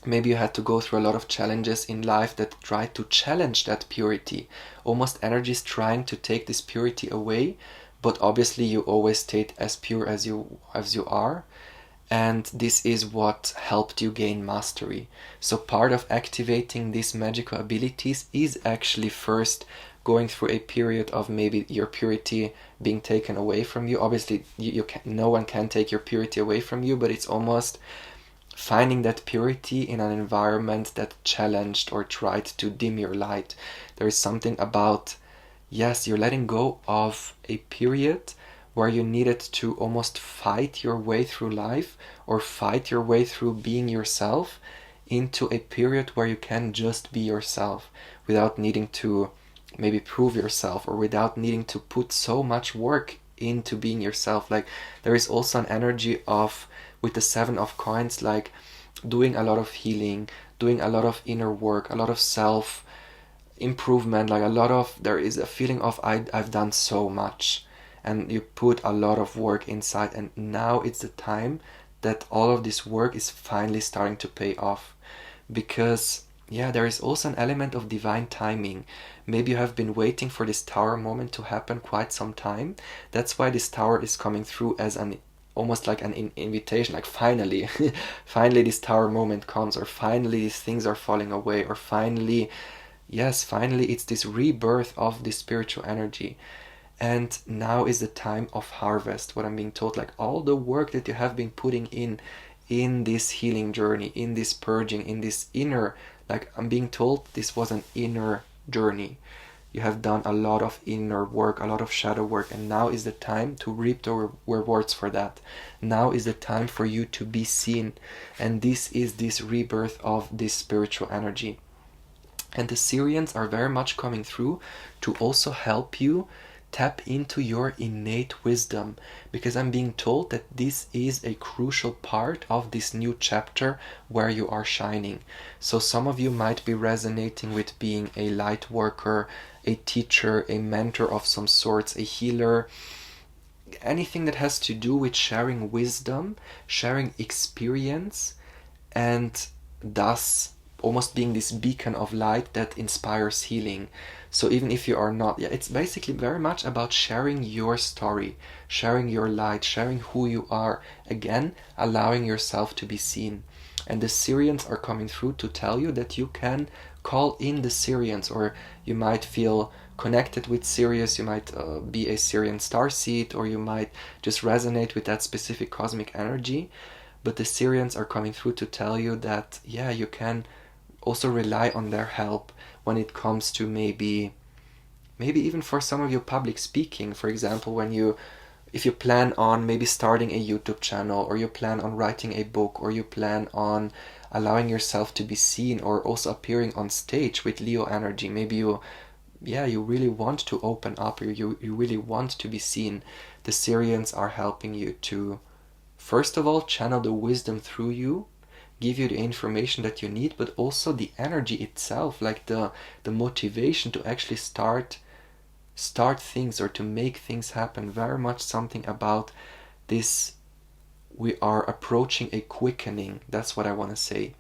maybe you had to go through a lot of challenges in life that tried to challenge that purity, almost energies trying to take this purity away. but obviously you always stayed as pure as you are, and this is what helped you gain mastery. So part of activating these magical abilities is actually first going through a period of maybe your purity being taken away from you. Obviously no one can take your purity away from you, but it's almost finding that purity in an environment that challenged or tried to dim your light. There is something about, yes, you're letting go of a period where you needed to almost fight your way through life or fight your way through being yourself, into a period where you can just be yourself without needing to maybe prove yourself, or without needing to put so much work into being yourself. Like, there is also an energy of, with the 7 of coins, like doing a lot of healing, doing a lot of inner work, a lot of self improvement, like there is a feeling of I've done so much, and you put a lot of work inside, and now it's the time that all of this work is finally starting to pay off. Because there is also an element of divine timing. Maybe you have been waiting for this tower moment to happen quite some time. That's why this tower is coming through as an almost like an invitation, like finally finally this tower moment comes, or finally these things are falling away, or finally it's this rebirth of this spiritual energy. And now is the time of harvest, what I'm being told. Like, all the work that you have been putting in this healing journey, in this purging, in this inner, like, I'm being told this was an inner journey. You have done a lot of inner work, a lot of shadow work, and now is the time to reap the rewards for that. Now is the time for you to be seen, and this is this rebirth of this spiritual energy. And the Sirians are very much coming through to also help you tap into your innate wisdom, because I'm being told that this is a crucial part of this new chapter where you are shining. So some of you might be resonating with being a light worker, a teacher, a mentor of some sorts, a healer, anything that has to do with sharing wisdom, sharing experience, and thus almost being this beacon of light that inspires healing. So even if you are not, it's basically very much about sharing your story, sharing your light, sharing who you are, again, allowing yourself to be seen. And the Sirians are coming through to tell you that you can call in the Sirians, or you might feel connected with Sirius, you might be a Sirian starseed, or you might just resonate with that specific cosmic energy. But the Sirians are coming through to tell you that, you can also rely on their help when it comes to maybe even for some of you public speaking. For example, if you plan on maybe starting a YouTube channel, or you plan on writing a book, or you plan on allowing yourself to be seen, or also appearing on stage with Leo energy, maybe you really want to open up, or you really want to be seen. The Sirians are helping you to, first of all, channel the wisdom through you, give you the information that you need, but also the energy itself, like the motivation to actually start things, or to make things happen. Very much something about this, we are approaching a quickening. That's what I want to say,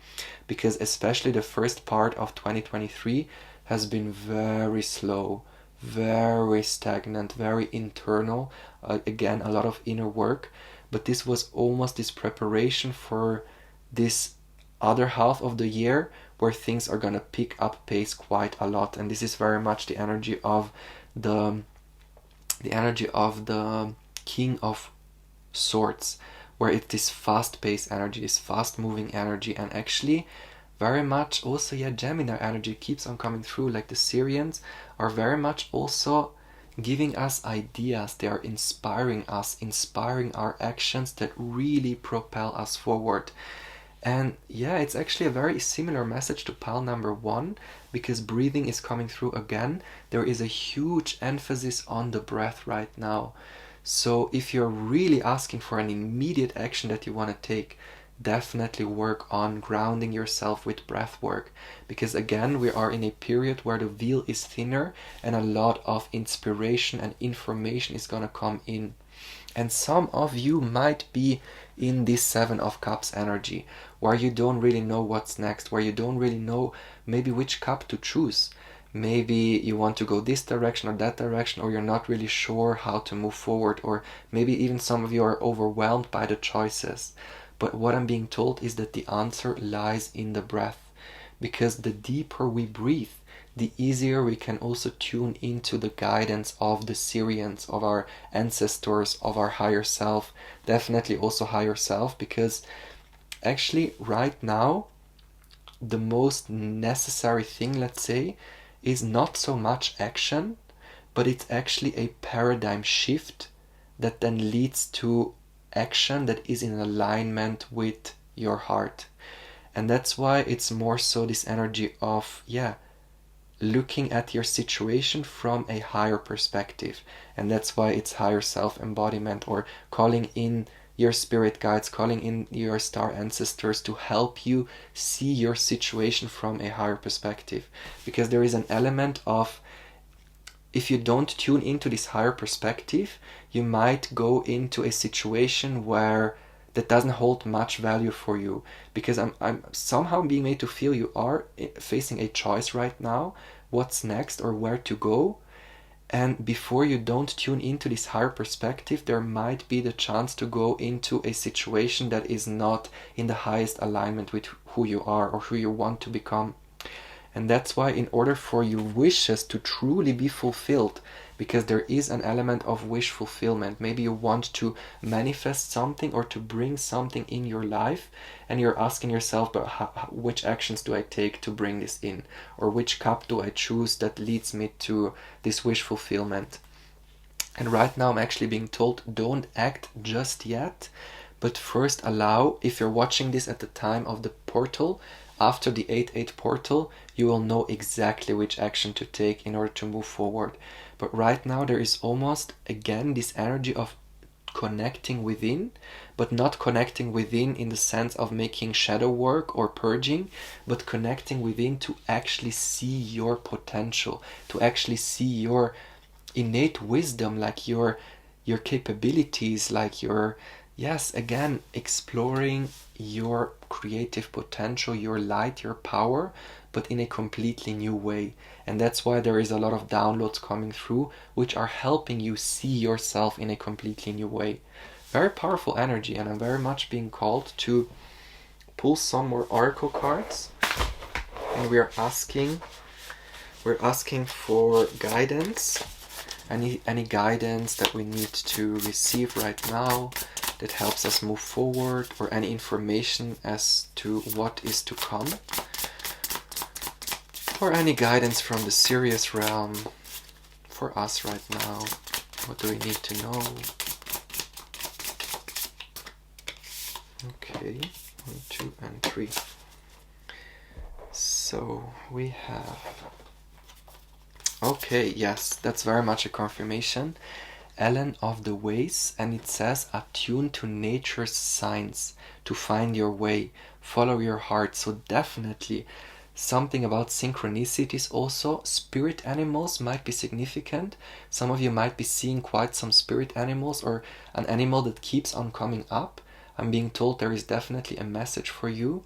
because especially the first part of 2023 has been very slow, very stagnant, very internal, again, a lot of inner work. But this was almost this preparation for this other half of the year where things are going to pick up pace quite a lot. And this is very much the energy of the King of Swords, where it's this fast-paced energy, this fast-moving energy, and actually very much also Gemini energy keeps on coming through. Like, the Sirians are very much also giving us ideas. They are inspiring us, inspiring our actions that really propel us forward. And it's actually a very similar message to pile number 1, because breathing is coming through again. There is a huge emphasis on the breath right now. So if you're really asking for an immediate action that you want to take, definitely work on grounding yourself with breath work, because again, we are in a period where the veil is thinner and a lot of inspiration and information is gonna come in. And some of you might be in this 7 of Cups energy, where you don't really know what's next, where you don't really know maybe which cup to choose. maybe you want to go this direction or that direction, or you're not really sure how to move forward, or maybe even some of you are overwhelmed by the choices. But what I'm being told is that the answer lies in the breath, because the deeper we breathe, the easier we can also tune into the guidance of the Sirians, of our ancestors, of our higher self, definitely also higher self, because actually right now the most necessary thing, let's say, is not so much action, but it's actually a paradigm shift that then leads to action that is in alignment with your heart. And that's why it's more so this energy of, looking at your situation from a higher perspective. And that's why it's higher self-embodiment, or calling in your spirit guides, calling in your star ancestors to help you see your situation from a higher perspective. Because there is an element of, if you don't tune into this higher perspective, you might go into a situation where that doesn't hold much value for you, because I'm somehow being made to feel you are facing a choice right now, what's next or where to go. And before you don't tune into this higher perspective, there might be the chance to go into a situation that is not in the highest alignment with who you are or who you want to become. And that's why, in order for your wishes to truly be fulfilled, because there is an element of wish fulfillment, maybe you want to manifest something or to bring something in your life, and you're asking yourself, but which actions do I take to bring this in? Or which cup do I choose that leads me to this wish fulfillment? And right now I'm actually being told, don't act just yet, but first allow, if you're watching this at the time of the portal, after the 8-8 portal, you will know exactly which action to take in order to move forward. But right now there is almost, again, this energy of connecting within, but not connecting within in the sense of making shadow work or purging, but connecting within to actually see your potential, to actually see your innate wisdom, like your capabilities, like your, yes, again, exploring your creative potential, your light, your power, but in a completely new way. And that's why there is a lot of downloads coming through, which are helping you see yourself in a completely new way. Very powerful energy, and I'm very much being called to pull some more oracle cards. And we're asking for guidance, any guidance that we need to receive right now that helps us move forward, or any information as to what is to come, or any guidance from the Sirius realm for us right now. What do we need to know? Okay, 1, 2, and 3. So we have, okay, yes, that's very much a confirmation. Ellen of the Ways, and it says, attune to nature's signs to find your way, follow your heart. So definitely something about synchronicities also. Spirit animals might be significant. Some of you might be seeing quite some spirit animals, or an animal that keeps on coming up. I'm being told there is definitely a message for you.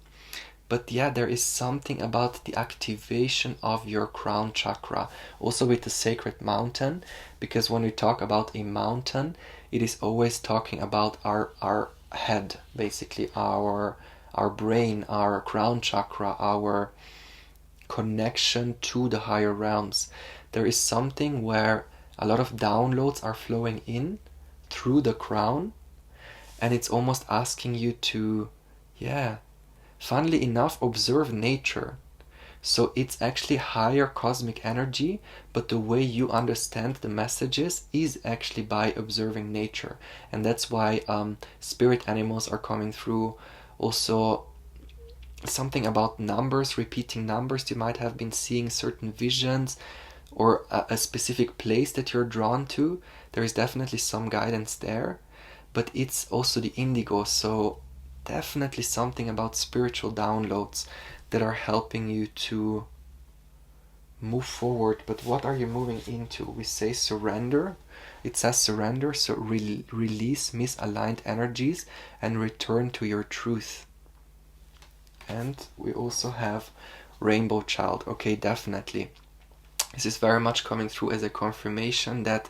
But yeah, there is something about the activation of your crown chakra, also with the sacred mountain, because when we talk about a mountain, it is always talking about our head, basically, our brain, our crown chakra, our connection to the higher realms. There is something where a lot of downloads are flowing in through the crown, and it's almost asking you to, funnily enough, observe nature. So it's actually higher cosmic energy, but the way you understand the messages is actually by observing nature. And that's why spirit animals are coming through. Also, something about numbers, repeating numbers. You might have been seeing certain visions, or a specific place that you're drawn to. There is definitely some guidance there. But it's also the indigo, so definitely something about spiritual downloads that are helping you to move forward. But what are you moving into? We say surrender. It says surrender, so release misaligned energies and return to your truth. And we also have Rainbow Child. Okay, definitely. This is very much coming through as a confirmation that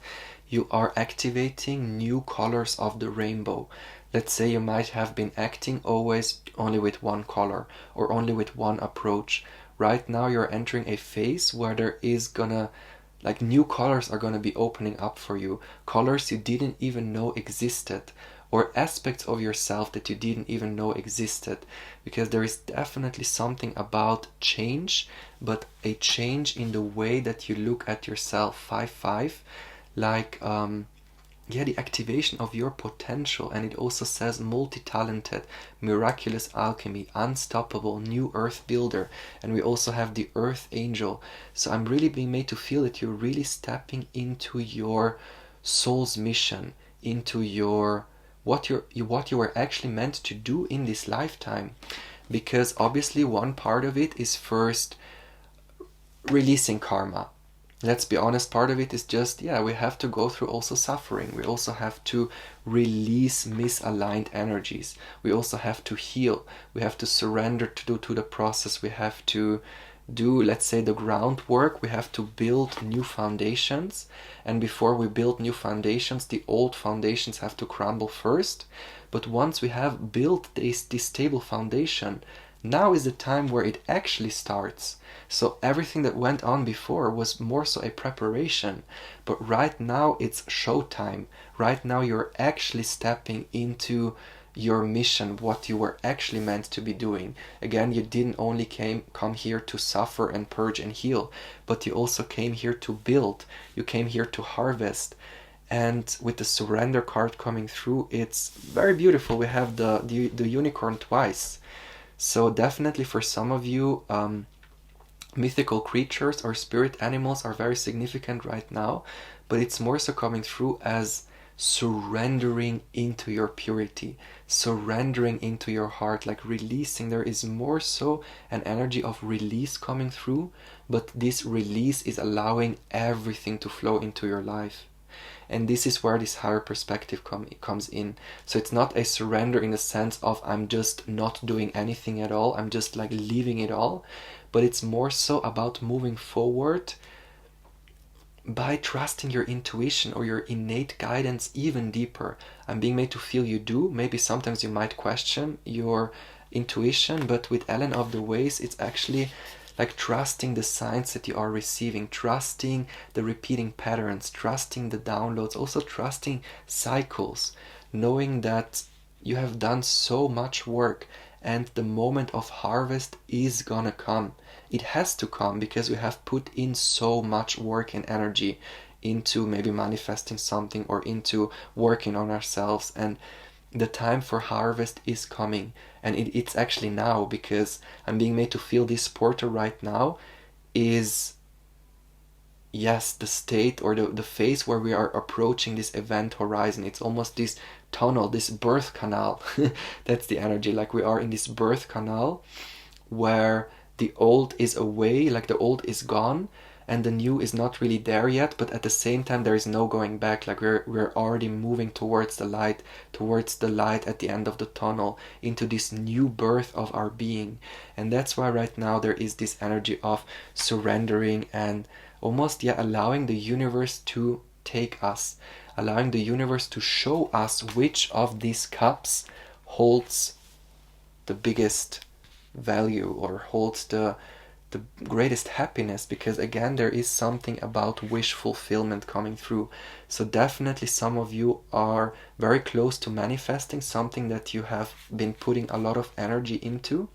you are activating new colors of the rainbow. Let's say you might have been acting always only with one color or only with one approach. Right now you're entering a phase where there is gonna, like, new colors are gonna be opening up for you. Colors you didn't even know existed, or aspects of yourself that you didn't even know existed. Because there is definitely something about change, but a change in the way that you look at yourself. 5-5, like the activation of your potential. And it also says multi-talented, miraculous alchemy, unstoppable, new earth builder. And we also have the earth angel. So I'm really being made to feel that you're really stepping into your soul's mission, into your what you were actually meant to do in this lifetime. Because obviously one part of it is first releasing karma. Let's be honest, part of it is just, we have to go through also suffering. We also have to release misaligned energies. We also have to heal. We have to surrender to the process. We have to do, let's say, the groundwork. We have to build new foundations. And before we build new foundations, the old foundations have to crumble first. But once we have built this stable foundation, now is the time where it actually starts. So everything that went on before was more so a preparation, but right now it's showtime. Right now you're actually stepping into your mission, what you were actually meant to be doing. Again, you didn't only come here to suffer and purge and heal, but you also came here to build. You came here to harvest. And with the surrender card coming through, it's very beautiful. We have the unicorn twice. So definitely for some of you, mythical creatures or spirit animals are very significant right now, but it's more so coming through as surrendering into your purity, surrendering into your heart, like releasing. There is more so an energy of release coming through, but this release is allowing everything to flow into your life. And this is where this higher perspective comes in. So it's not a surrender in the sense of I'm just not doing anything at all, I'm just like leaving it all, but it's more so about moving forward by trusting your intuition or your innate guidance even deeper. I'm being made to feel you do. Maybe sometimes you might question your intuition, but with Ellen of the Ways, it's actually like trusting the signs that you are receiving, trusting the repeating patterns, trusting the downloads, also trusting cycles, knowing that you have done so much work and the moment of harvest is gonna come. It has to come because we have put in so much work and energy into maybe manifesting something or into working on ourselves, and the time for harvest is coming. And it's actually now, because I'm being made to feel this portal right now is, yes, the state or the phase where we are approaching this event horizon. It's almost this tunnel, this birth canal. That's the energy, like we are in this birth canal where the old is away, like the old is gone and the new is not really there yet, but at the same time there is no going back. Like we're already moving towards the light at the end of the tunnel, into this new birth of our being. And that's why right now there is this energy of surrendering and almost allowing the universe to take us, allowing the universe to show us which of these cups holds the biggest value or holds the greatest happiness. Because again, there is something about wish fulfillment coming through. So definitely some of you are very close to manifesting something that you have been putting a lot of energy into,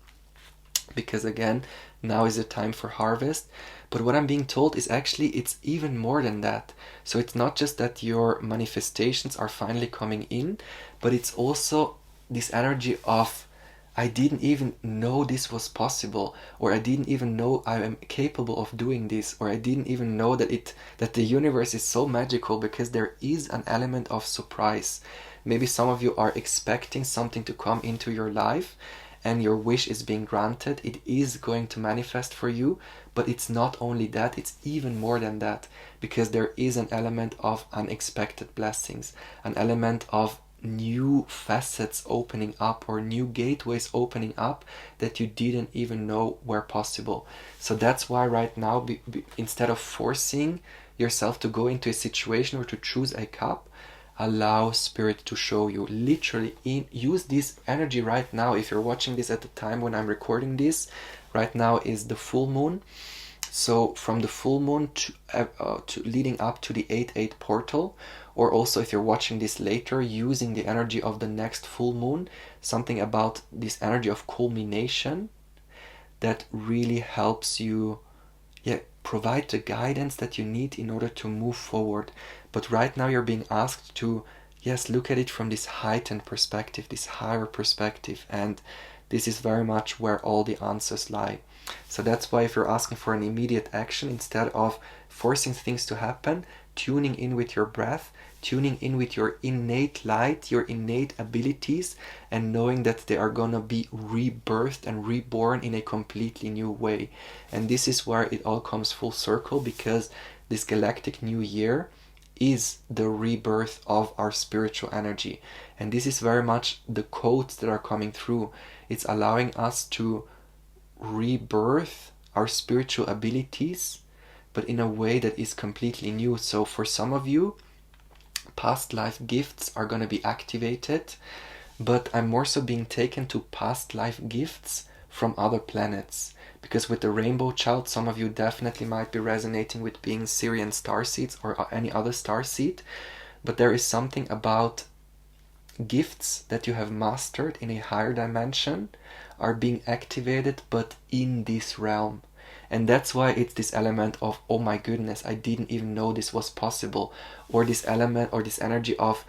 because again, now is the time for harvest. But what I'm being told is actually it's even more than that. So it's not just that your manifestations are finally coming in, but it's also this energy of, I didn't even know this was possible, or I didn't even know I am capable of doing this, or I didn't even know that the universe is so magical, because there is an element of surprise. Maybe some of you are expecting something to come into your life and your wish is being granted. It is going to manifest for you, but it's not only that, it's even more than that, because there is an element of unexpected blessings, an element of new facets opening up or new gateways opening up that you didn't even know were possible. So that's why right now, instead of forcing yourself to go into a situation or to choose a cup, allow Spirit to show you. Literally, use this energy right now. If you're watching this at the time when I'm recording this, right now is the full moon. So from the full moon to leading up to the 8/8 portal, or also if you're watching this later, using the energy of the next full moon, something about this energy of culmination that really helps you provide the guidance that you need in order to move forward. But right now you're being asked to, yes, look at it from this heightened perspective, this higher perspective, and this is very much where all the answers lie. So that's why if you're asking for an immediate action, instead of forcing things to happen, tuning in with your breath, tuning in with your innate light, your innate abilities, and knowing that they are gonna be rebirthed and reborn in a completely new way. And this is where it all comes full circle, because this galactic new year is the rebirth of our spiritual energy. And this is very much the codes that are coming through. It's allowing us to rebirth our spiritual abilities, but in a way that is completely new. So for some of you, past life gifts are going to be activated, but I'm more so being taken to past life gifts from other planets. Because with the Rainbow Child, some of you definitely might be resonating with being Sirian starseeds or any other starseed, but there is something about gifts that you have mastered in a higher dimension are being activated, but in this realm. And that's why it's this element of, oh my goodness, I didn't even know this was possible. Or this element or this energy of,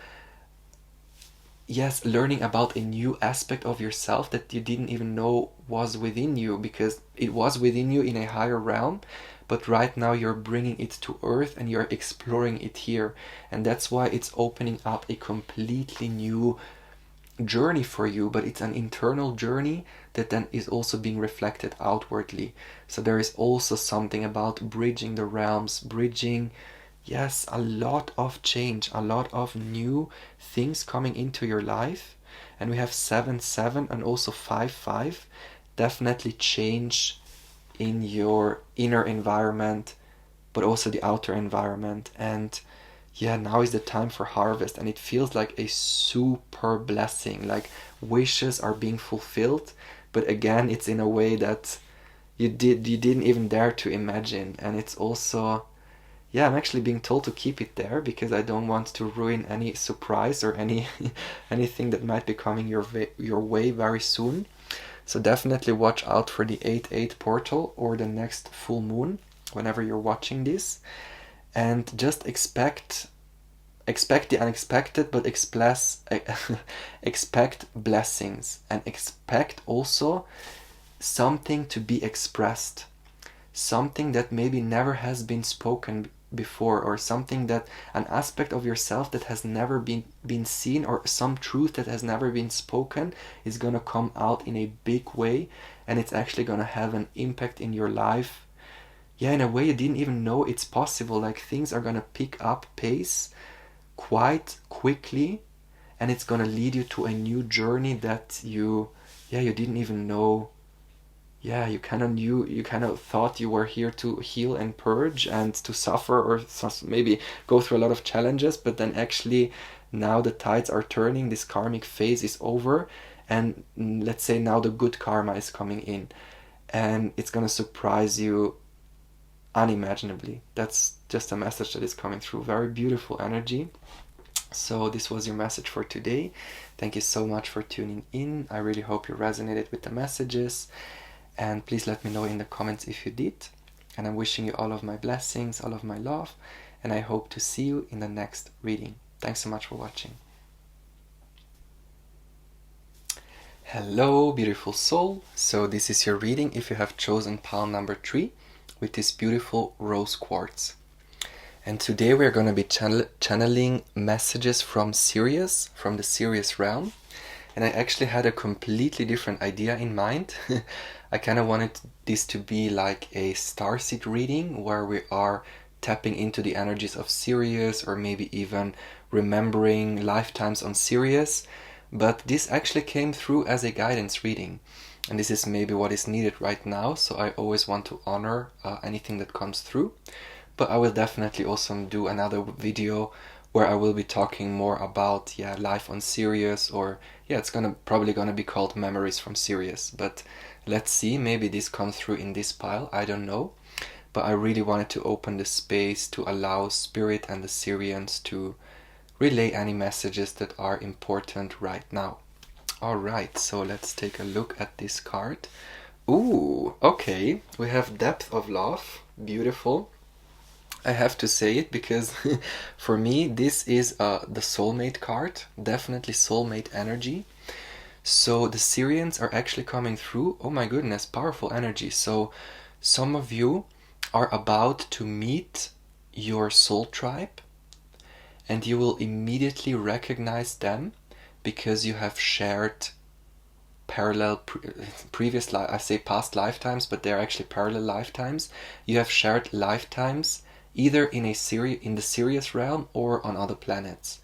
yes, learning about a new aspect of yourself that you didn't even know was within you, because it was within you in a higher realm, but right now you're bringing it to earth and you're exploring it here. And that's why it's opening up a completely new journey for you, but it's an internal journey that then is also being reflected outwardly. So there is also something about bridging the realms, bridging, yes, a lot of change, a lot of new things coming into your life. And we have 7/7 and also 5/5, definitely change in your inner environment, but also the outer environment. And yeah, now is the time for harvest, and it feels like a super blessing, like wishes are being fulfilled, but again, it's in a way that you didn't even dare to imagine. And it's also, yeah, I'm actually being told to keep it there because I don't want to ruin any surprise or any anything that might be coming your way very soon. So definitely watch out for the 8/8 portal or the next full moon whenever you're watching this. And just expect the unexpected, but expect blessings, and expect also something to be expressed, something that maybe never has been spoken before, or something that, an aspect of yourself that has never been seen, or some truth that has never been spoken is gonna come out in a big way, and it's actually gonna have an impact in your life. Yeah, in a way you didn't even know it's possible. Like, things are gonna pick up pace quite quickly, and it's gonna lead you to a new journey that you didn't even know. Yeah, you kind of thought you were here to heal and purge and to suffer, or maybe go through a lot of challenges, but then actually now the tides are turning, this karmic phase is over, and let's say now the good karma is coming in, and it's gonna surprise you unimaginably. That's just a message that is coming through. Very beautiful energy. So this was your message for today. Thank you so much for tuning in. I really hope you resonated with the messages, and please let me know in the comments if you did. And I'm wishing you all of my blessings, all of my love, and I hope to see you in the next reading. Thanks so much for watching. Hello, beautiful soul. So this is your reading if you have chosen pile number 3 with this beautiful rose quartz. And today we're going to be channeling messages from Sirius, from the Sirius realm. And I actually had a completely different idea in mind. I kind of wanted this to be like a starseed reading where we are tapping into the energies of Sirius, or maybe even remembering lifetimes on Sirius, but this actually came through as a guidance reading. And this is maybe what is needed right now, so I always want to honor anything that comes through. But I will definitely also do another video where I will be talking more about life on Sirius, or it's probably gonna be called Memories from Sirius. But let's see, maybe this comes through in this pile, I don't know. But I really wanted to open the space to allow Spirit and the Sirians to relay any messages that are important right now. Alright, so let's take a look at this card. Ooh, okay, we have Depth of Love, beautiful. I have to say it because for me this is the soulmate card, definitely soulmate energy. So the Sirians are actually coming through. Oh my goodness, powerful energy. So some of you are about to meet your soul tribe, and you will immediately recognize them because you have shared parallel previous life. I say past lifetimes, but they're actually parallel lifetimes. You have shared lifetimes either in the Sirius realm or on other planets.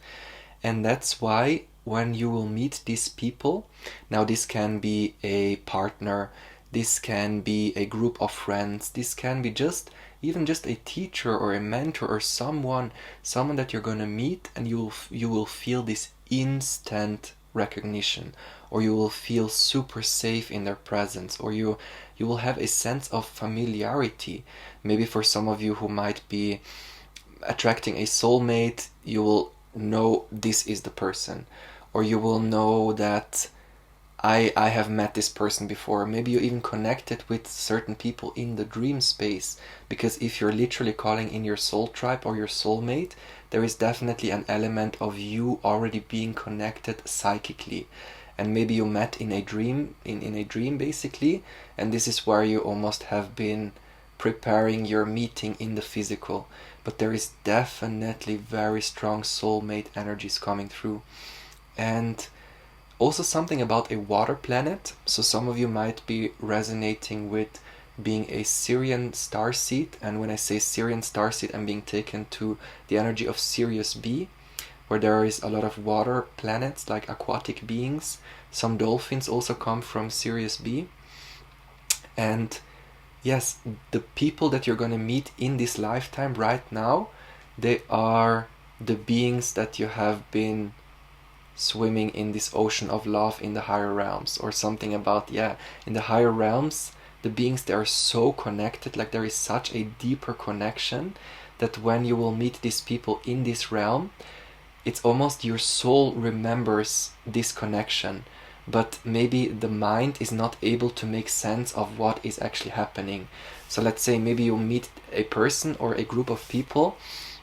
And that's why when you will meet these people, now this can be a partner, this can be a group of friends, this can be even just a teacher or a mentor or someone that you're gonna meet, and you will feel this instant recognition, or you will feel super safe in their presence, or you will have a sense of familiarity. Maybe for some of you who might be attracting a soulmate, you will know this is the person, or you will know that I have met this person before. Maybe you even connected with certain people in the dream space, because if you're literally calling in your soul tribe or your soulmate, there is definitely an element of you already being connected psychically. And maybe you met in a dream, in a dream basically, and this is where you almost have been preparing your meeting in the physical. But there is definitely very strong soulmate energies coming through. And also something about a water planet. So some of you might be resonating with being a Sirian starseed, and when I say Sirian starseed, I'm being taken to the energy of Sirius B, where there is a lot of water planets, like aquatic beings. Some dolphins also come from Sirius B. And yes, the people that you're going to meet in this lifetime right now, they are the beings that you have been swimming in this ocean of love in the higher realms, or something about, in the higher realms, the beings, they are so connected, like there is such a deeper connection that when you will meet these people in this realm, it's almost your soul remembers this connection, but maybe the mind is not able to make sense of what is actually happening. So let's say maybe you meet a person or a group of people,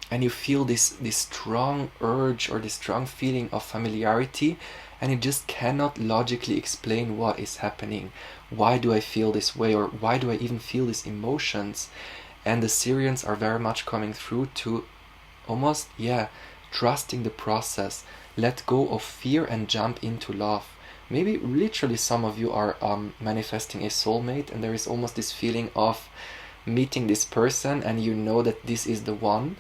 and you feel this strong urge or this strong feeling of familiarity, and you just cannot logically explain what is happening. Why do I feel this way, or why do I even feel these emotions? And the Sirians are very much coming through to almost, trusting the process. Let go of fear and jump into love. Maybe literally some of you are manifesting a soulmate, and there is almost this feeling of meeting this person, and you know that this is the one.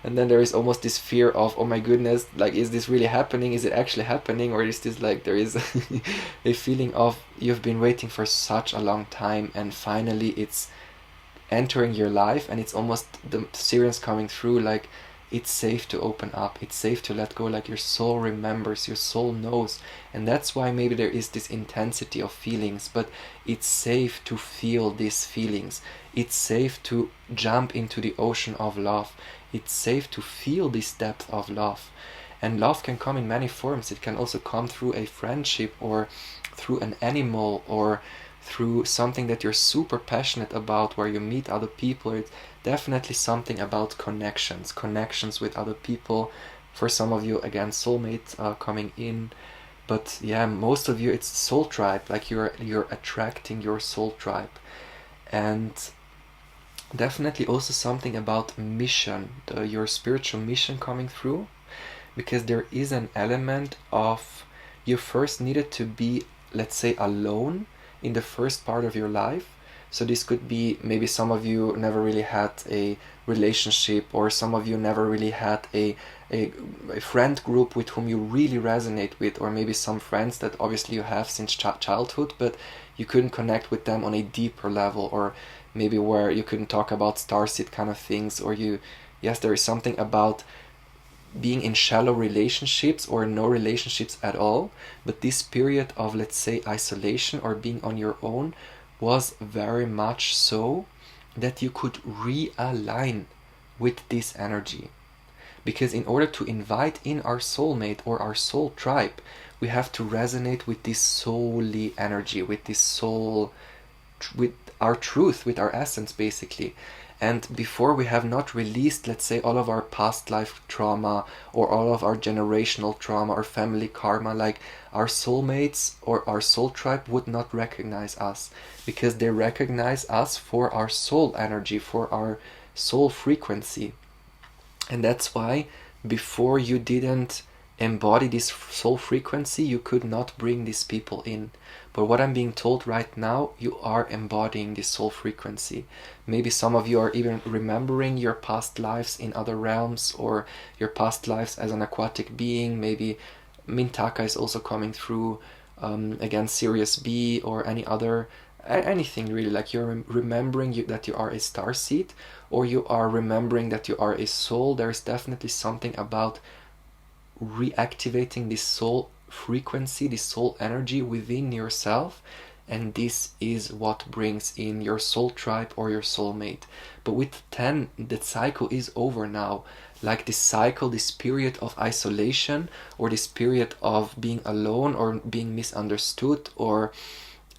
And then there is almost this fear of, oh my goodness, like, is this really happening? Is it actually happening? Or is this like, there is a feeling of you've been waiting for such a long time, and finally it's entering your life, and it's almost the Sirians coming through, like, it's safe to open up, it's safe to let go, like your soul remembers, your soul knows. And that's why maybe there is this intensity of feelings, but it's safe to feel these feelings. It's safe to jump into the ocean of love. It's safe to feel this depth of love. And love can come in many forms. It can also come through a friendship, or through an animal, or through something that you're super passionate about, where you meet other people. It's definitely something about connections with other people. For some of you, again, soulmates coming in. But most of you, it's soul tribe, like you're attracting your soul tribe. And definitely also something about mission, your spiritual mission coming through, because there is an element of you first needed to be, let's say, alone in the first part of your life, So this could be maybe some of you never really had a relationship, or some of you never really had a friend group with whom you really resonate with, or maybe some friends that obviously you have since childhood, but you couldn't connect with them on a deeper level, or maybe where you couldn't talk about starseed kind of things, or yes, there is something about being in shallow relationships or no relationships at all, but this period of, let's say, isolation or being on your own was very much so that you could realign with this energy. Because in order to invite in our soulmate or our soul tribe, we have to resonate with this soully energy, with this soul, with our truth, with our essence, basically. And before we have not released, let's say, all of our past life trauma or all of our generational trauma or family karma, like, our soulmates or our soul tribe would not recognize us, because they recognize us for our soul energy, for our soul frequency. And that's why before you didn't embody this soul frequency, you could not bring these people in. But what I'm being told right now, you are embodying this soul frequency. Maybe some of you are even remembering your past lives in other realms, or your past lives as an aquatic being. Maybe Mintaka is also coming through, again, Sirius B, or any other, anything really, like you're remembering that you are a starseed, or you are remembering that you are a soul. There's definitely something about reactivating this soul frequency, this soul energy within yourself, and this is what brings in your soul tribe or your soulmate. But with 10, the cycle is over now. Like this cycle, this period of isolation, or this period of being alone or being misunderstood or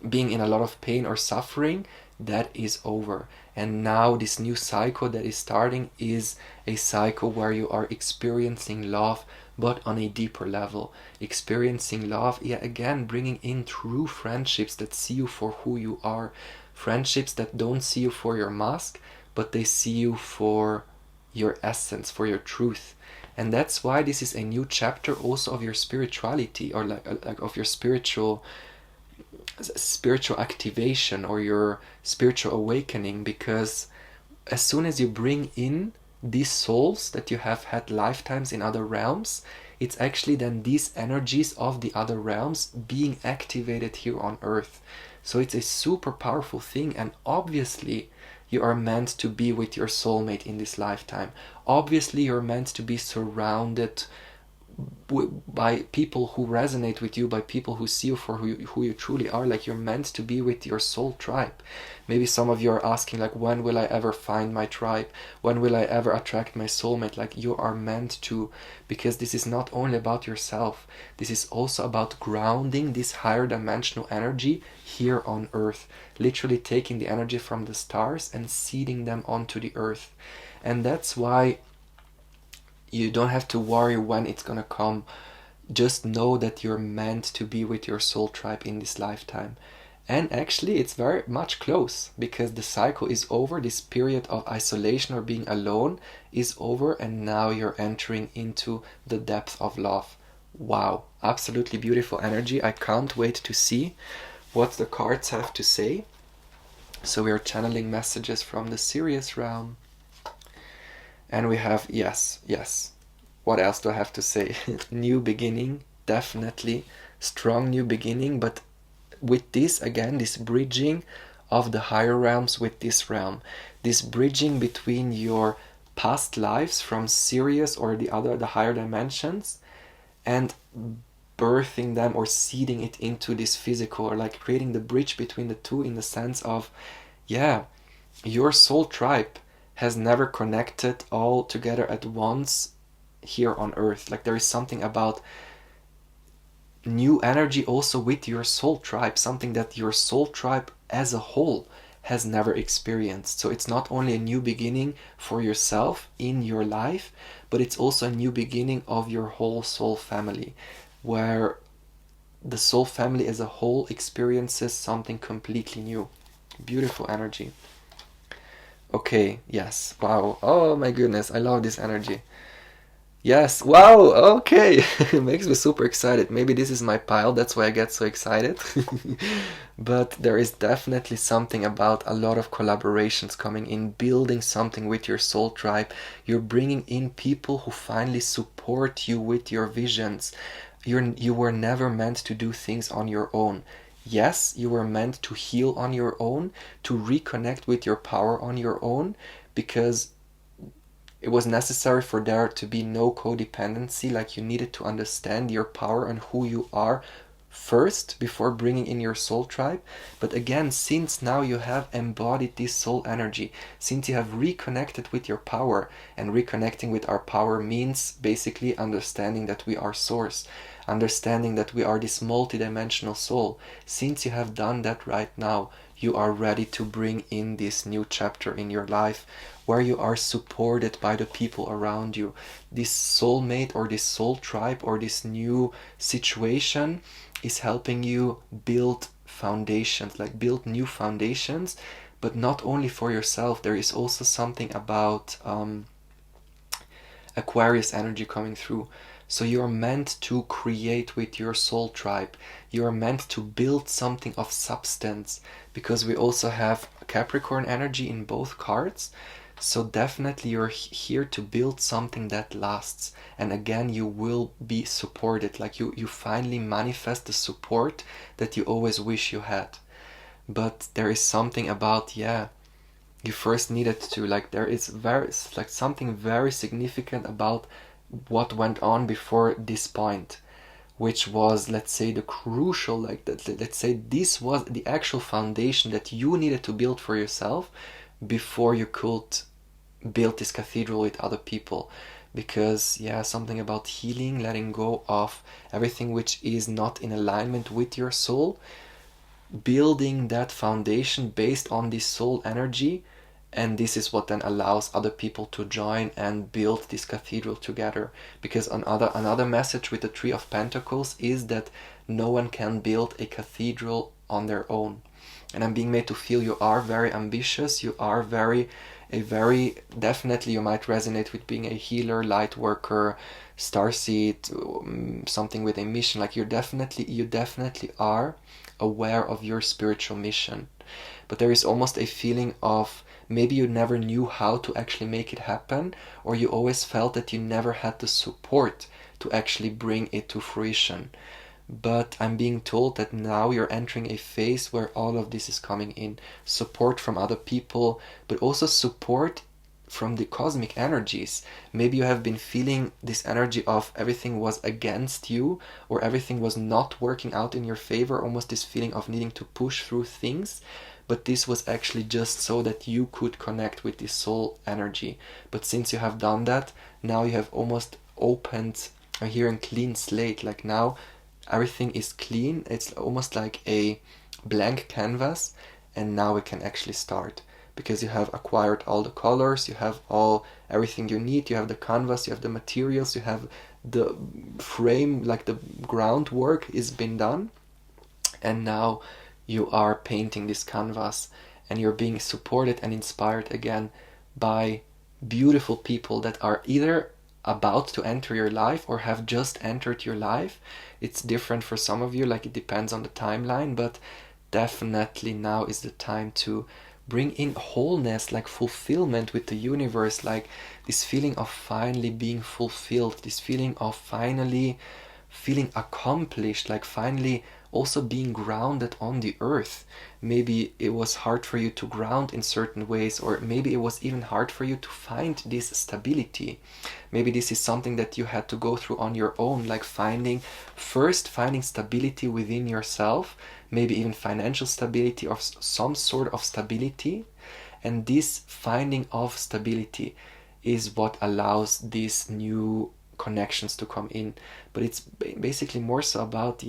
being in a lot of pain or suffering, that is over. And now this new cycle that is starting is a cycle where you are experiencing love, but on a deeper level. Experiencing love, yeah, again, bringing in true friendships that see you for who you are. Friendships that don't see you for your mask, but they see you for your essence, for your truth. And that's why this is a new chapter also of your spirituality, or like of your spiritual activation or your spiritual awakening. Because as soon as you bring in these souls that you have had lifetimes in other realms, it's actually then these energies of the other realms being activated here on earth. So it's a super powerful thing, and obviously you are meant to be with your soulmate in this lifetime. Obviously you're meant to be surrounded by people who resonate with you, by people who see you for who you truly are. Like, you're meant to be with your soul tribe. Maybe some of you are asking, like, when will I ever find my tribe? When will I ever attract my soulmate? Like, you are meant to, because this is not only about yourself, this is also about grounding this higher dimensional energy here on earth, literally taking the energy from the stars and seeding them onto the earth. And that's why you don't have to worry when it's gonna come. Just know that you're meant to be with your soul tribe in this lifetime. And actually it's very much close, because the cycle is over. This period of isolation or being alone is over, and now you're entering into the depth of love. Wow, absolutely beautiful energy. I can't wait to see what the cards have to say. So we are channeling messages from the Sirius realm. And we have, yes, what else do I have to say? New beginning, definitely. Strong new beginning, but with this, again, this bridging of the higher realms with this realm. This bridging between your past lives from Sirius or the higher dimensions, and birthing them or seeding it into this physical, or like creating the bridge between the two, in the sense of, yeah, your soul tribe has never connected all together at once here on earth. Like, there is something about new energy also with your soul tribe, something that your soul tribe as a whole has never experienced. So it's not only a new beginning for yourself in your life, but it's also a new beginning of your whole soul family, where the soul family as a whole experiences something completely new. Beautiful energy. Okay, yes, wow, oh my goodness, I love this energy. Yes, wow, okay. It makes me super excited. Maybe this is my pile, that's why I get so excited. But there is definitely something about a lot of collaborations coming in, building something with your soul tribe. You're bringing in people who finally support you with your visions. You were never meant to do things on your own. Yes, you were meant to heal on your own, to reconnect with your power on your own, because it was necessary for there to be no codependency. Like, you needed to understand your power and who you are first before bringing in your soul tribe. But again, since now you have embodied this soul energy, since you have reconnected with your power, and reconnecting with our power means basically understanding that we are source, understanding that we are this multidimensional soul. Since you have done that right now, you are ready to bring in this new chapter in your life, where you are supported by the people around you. This soulmate or this soul tribe or this new situation is helping you build foundations, like build new foundations, but not only for yourself. There is also something about Aquarius energy coming through. So you're meant to create with your soul tribe. You're meant to build something of substance, because we also have Capricorn energy in both cards. So definitely you're here to build something that lasts. And again, you will be supported. Like you finally manifest the support that you always wish you had. But there is something about, you first needed to, like, there is like something very significant about what went on before this point, which was, let's say, the crucial, like that, let's say this was the actual foundation that you needed to build for yourself before you could build this cathedral with other people. Because something about healing, letting go of everything which is not in alignment with your soul, building that foundation based on this soul energy. And this is what then allows other people to join and build this cathedral together. Because another message with the Three of Pentacles is that no one can build a cathedral on their own. And I'm being made to feel you are very ambitious. You are very definitely, you might resonate with being a healer, light worker, starseed, something with a mission. Like you definitely are aware of your spiritual mission. But there is almost a feeling of maybe you never knew how to actually make it happen, or you always felt that you never had the support to actually bring it to fruition. But I'm being told that now you're entering a phase where all of this is coming in. Support from other people, but also support from the cosmic energies. Maybe you have been feeling this energy of everything was against you, or everything was not working out in your favor, almost this feeling of needing to push through things. But this was actually just so that you could connect with this soul energy. But since you have done that, now you have almost opened, I'm hearing clean slate. Like now everything is clean. It's almost like a blank canvas, and now we can actually start. Because you have acquired all the colors, you have everything you need, you have the canvas, you have the materials, you have the frame, like the groundwork is been done. And now you are painting this canvas, and you're being supported and inspired again by beautiful people that are either about to enter your life or have just entered your life. It's different for some of you, like it depends on the timeline, but definitely now is the time to bring in wholeness, like fulfillment with the universe, like this feeling of finally being fulfilled, this feeling of finally feeling accomplished, like finally also being grounded on the earth. Maybe it was hard for you to ground in certain ways, or maybe it was even hard for you to find this stability. Maybe this is something that you had to go through on your own, like finding stability within yourself, maybe even financial stability or some sort of stability. And this finding of stability is what allows these new connections to come in. But it's basically more so about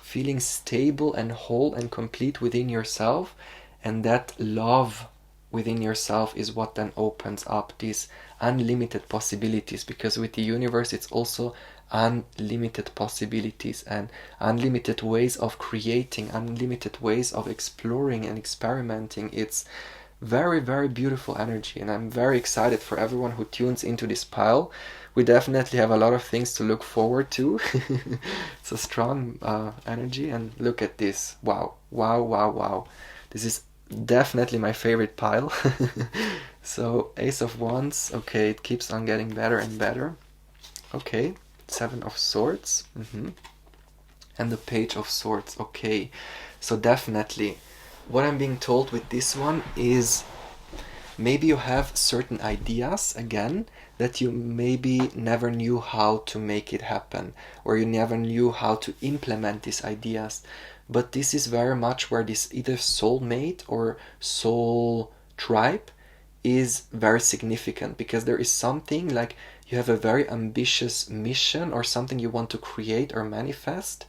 feeling stable and whole and complete within yourself, and that love within yourself is what then opens up these unlimited possibilities. Because with the universe it's also unlimited possibilities and unlimited ways of creating, unlimited ways of exploring and experimenting. It's very, very beautiful energy, and I'm very excited for everyone who tunes into this pile. We definitely have a lot of things to look forward to. It's a strong energy, and look at this. Wow, wow, wow, wow. This is definitely my favorite pile. So Ace of Wands, okay, it keeps on getting better and better. Okay, Seven of Swords, and the Page of Swords, okay. So definitely, what I'm being told with this one is maybe you have certain ideas, again, that you maybe never knew how to make it happen, or you never knew how to implement these ideas. But this is very much where this either soulmate or soul tribe is very significant, because there is something like you have a very ambitious mission or something you want to create or manifest,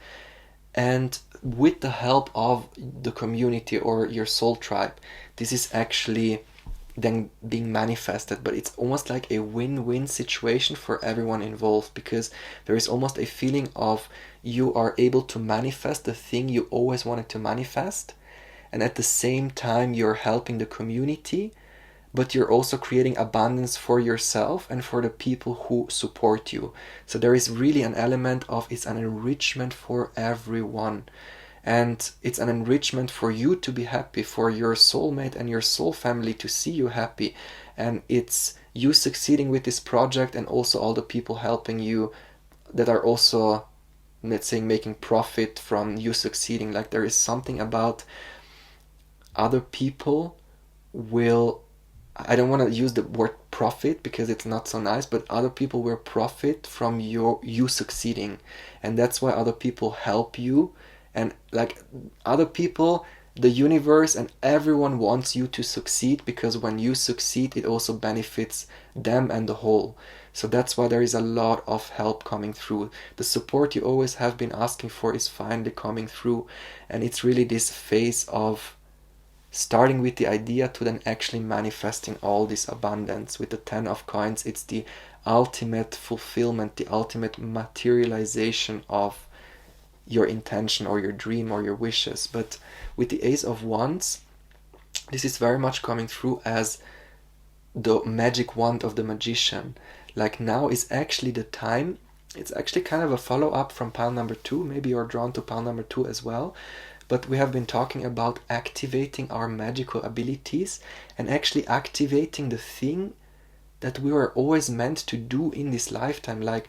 and with the help of the community or your soul tribe, this is actually then being manifested. But it's almost like a win-win situation for everyone involved, because there is almost a feeling of you are able to manifest the thing you always wanted to manifest, and at the same time you're helping the community, but you're also creating abundance for yourself and for the people who support you. So there is really an element of it's an enrichment for everyone. And it's an enrichment for you to be happy, for your soulmate and your soul family to see you happy. And it's you succeeding with this project, and also all the people helping you that are also, let's say, making profit from you succeeding. Like there is something about other people will, I don't want to use the word profit because it's not so nice, but other people will profit from you succeeding. And that's why other people help you. And like other people, the universe and everyone wants you to succeed, because when you succeed, it also benefits them and the whole. So that's why there is a lot of help coming through. The support you always have been asking for is finally coming through. And it's really this phase of starting with the idea to then actually manifesting all this abundance. With the 10 of Coins, it's the ultimate fulfillment, the ultimate materialization of your intention or your dream or your wishes. But with the Ace of Wands, this is very much coming through as the magic wand of the magician. Like now is actually the time. It's actually kind of a follow-up from pile number 2. Maybe you're drawn to pile number 2 as well. But we have been talking about activating our magical abilities and actually activating the thing that we were always meant to do in this lifetime. Like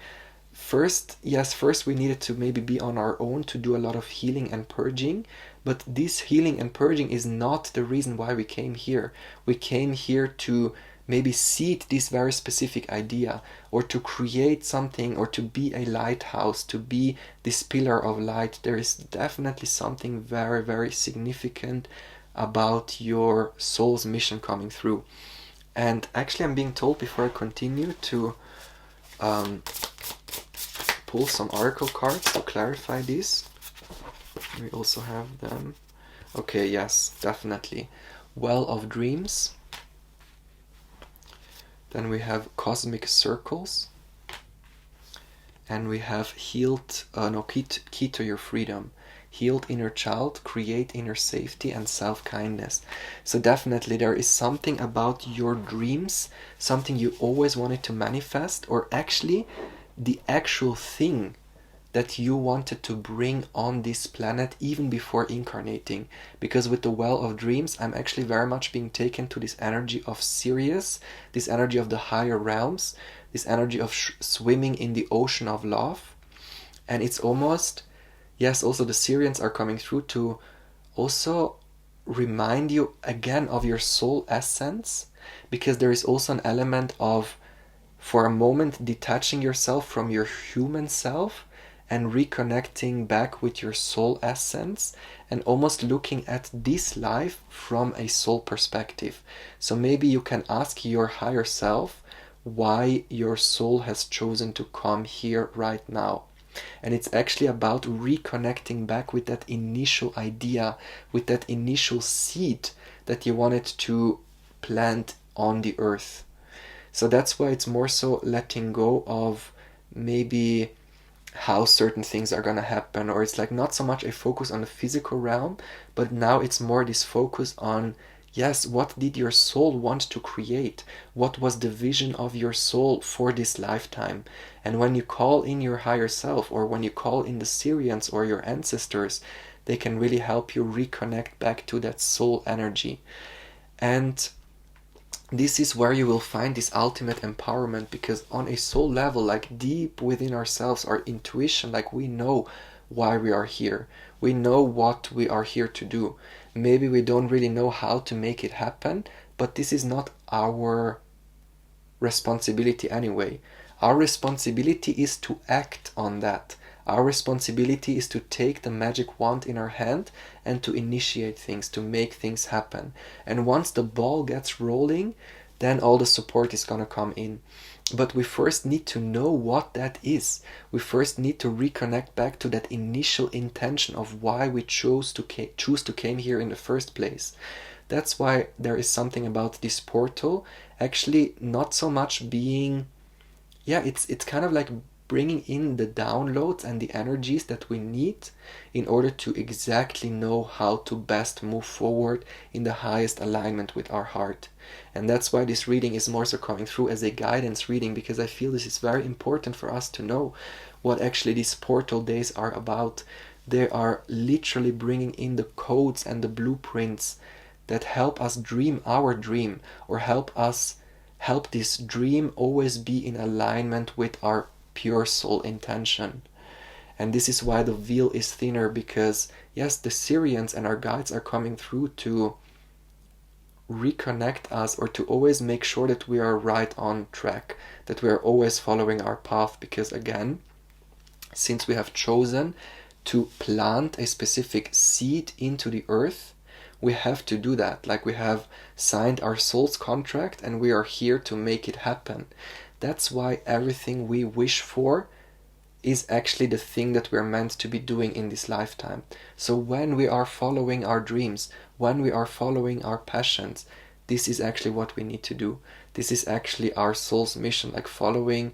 first we needed to maybe be on our own to do a lot of healing and purging, but this healing and purging is not the reason why we came here. We came here to maybe seed this very specific idea, or to create something, or to be a lighthouse, to be this pillar of light. There is definitely something very, very significant about your soul's mission coming through. And actually I'm being told, before I continue, to pull some oracle cards to clarify this. We also have them. Okay, yes, definitely. Well of Dreams. Then we have Cosmic Circles. And we have Key to Your Freedom. Healed Inner Child, Create Inner Safety, and Self-Kindness. So definitely there is something about your dreams, something you always wanted to manifest, or actually the actual thing that you wanted to bring on this planet even before incarnating. Because with the Well of Dreams, I'm actually very much being taken to this energy of Sirius, this energy of the higher realms, this energy of swimming in the ocean of love. And it's almost, yes, also the Sirians are coming through to also remind you again of your soul essence, because there is also an element of, for a moment, detaching yourself from your human self and reconnecting back with your soul essence, and almost looking at this life from a soul perspective. So maybe you can ask your higher self why your soul has chosen to come here right now. And it's actually about reconnecting back with that initial idea, with that initial seed that you wanted to plant on the earth. So that's why it's more so letting go of maybe how certain things are going to happen, or it's like not so much a focus on the physical realm, but now it's more this focus on Yes, what did your soul want to create? What was the vision of your soul for this lifetime? And when you call in your higher self, or when you call in the Sirians or your ancestors, they can really help you reconnect back to that soul energy. And this is where you will find this ultimate empowerment, because on a soul level, like deep within ourselves, our intuition, like we know why we are here. We know what we are here to do. Maybe we don't really know how to make it happen, but this is not our responsibility anyway. Our responsibility is to act on that. Our responsibility is to take the magic wand in our hand and to initiate things, to make things happen. And once the ball gets rolling, then all the support is gonna come in. But we first need to know what that is. We first need to reconnect back to that initial intention of why we choose to came here in the first place. That's why there is something about this portal actually not so much being, it's kind of like bringing in the downloads and the energies that we need in order to exactly know how to best move forward in the highest alignment with our heart. And that's why this reading is more so coming through as a guidance reading, because I feel this is very important for us to know what actually these portal days are about. They are literally bringing in the codes and the blueprints that help us dream our dream, or help this dream always be in alignment with our pure soul intention. And this is why the veil is thinner, because yes, the Syrians and our guides are coming through to reconnect us, or to always make sure that we are right on track, that we are always following our path. Because again, since we have chosen to plant a specific seed into the earth, we have to do that. Like, we have signed our soul's contract and we are here to make it happen. That's why everything we wish for is actually the thing that we're meant to be doing in this lifetime. So when we are following our dreams, when we are following our passions, this is actually what we need to do. This is actually our soul's mission, like following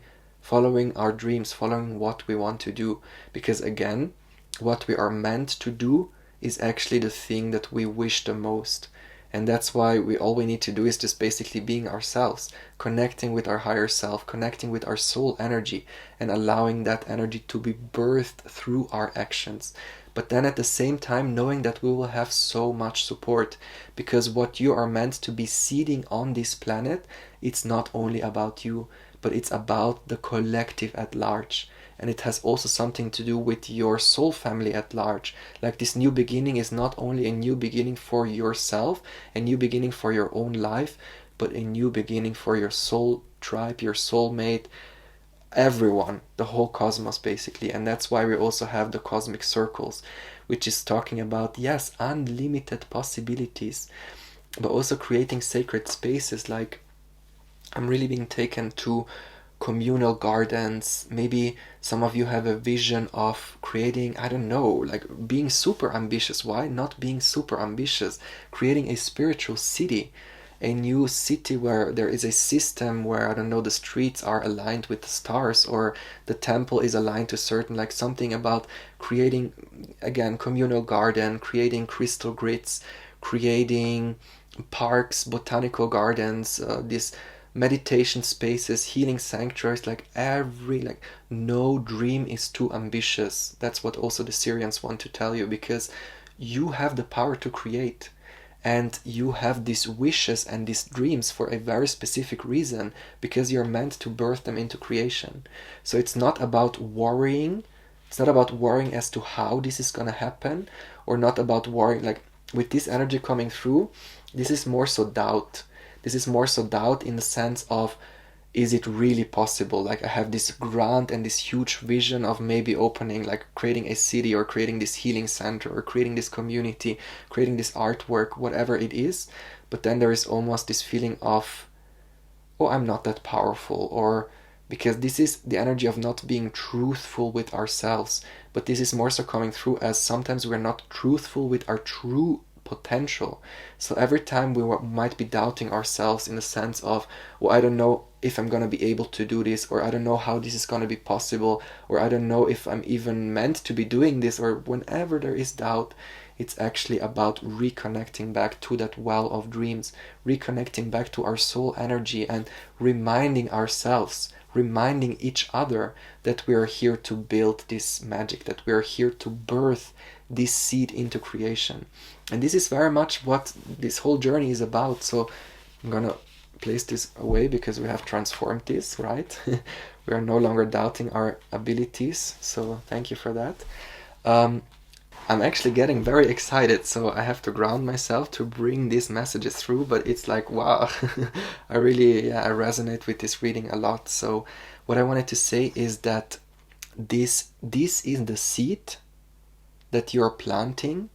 our dreams, following what we want to do. Because again, what we are meant to do is actually the thing that we wish the most. And that's why all we need to do is just basically being ourselves, connecting with our higher self, connecting with our soul energy, and allowing that energy to be birthed through our actions. But then at the same time, knowing that we will have so much support, because what you are meant to be seeding on this planet, it's not only about you, but it's about the collective at large. And it has also something to do with your soul family at large. Like, this new beginning is not only a new beginning for yourself, a new beginning for your own life, but a new beginning for your soul tribe, your soulmate, everyone, the whole cosmos basically. And that's why we also have the cosmic circles, which is talking about, yes, unlimited possibilities, but also creating sacred spaces. Like, I'm really being taken to communal gardens. Maybe some of you have a vision of creating, I don't know, like being super ambitious. Why not being super ambitious? Creating a spiritual city, a new city where there is a system where, I don't know, the streets are aligned with the stars, or the temple is aligned to certain, like something about creating, again, communal garden, creating crystal grids, creating parks, botanical gardens, this meditation spaces, healing sanctuaries, like no dream is too ambitious. That's what also the Syrians want to tell you, because you have the power to create, and you have these wishes and these dreams for a very specific reason, because you're meant to birth them into creation. So it's not about worrying. It's not about worrying as to how this is gonna happen, or not about worrying, like with this energy coming through, this is more so doubt. This is more so doubt in the sense of, is it really possible? Like, I have this grand and this huge vision of maybe opening, like creating a city, or creating this healing center, or creating this community, creating this artwork, whatever it is. But then there is almost this feeling of, oh, I'm not that powerful, or because this is the energy of not being truthful with ourselves. But this is more so coming through as sometimes we're not truthful with our true potential. So every time we might be doubting ourselves in the sense of, well, I don't know if I'm gonna be able to do this, or I don't know how this is gonna be possible, or I don't know if I'm even meant to be doing this, or whenever there is doubt, It's actually about reconnecting back to that well of dreams, reconnecting back to our soul energy, and reminding ourselves, reminding each other that we are here to build this magic, that we are here to birth this seed into creation. And this is very much what this whole journey is about. So I'm gonna place this away because we have transformed this, right? We are no longer doubting our abilities, so thank you for that. I'm actually getting very excited, so I have to ground myself to bring these messages through, but it's like, wow, I resonate with this reading a lot. So what I wanted to say is that this is the seed that you're planting,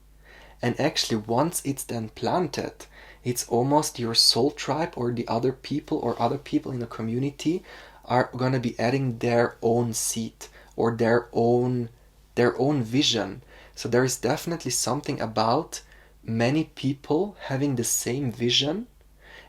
and actually once it's then planted, it's almost your soul tribe or the other people in the community are going to be adding their own seed or their own vision. So there is definitely something about many people having the same vision.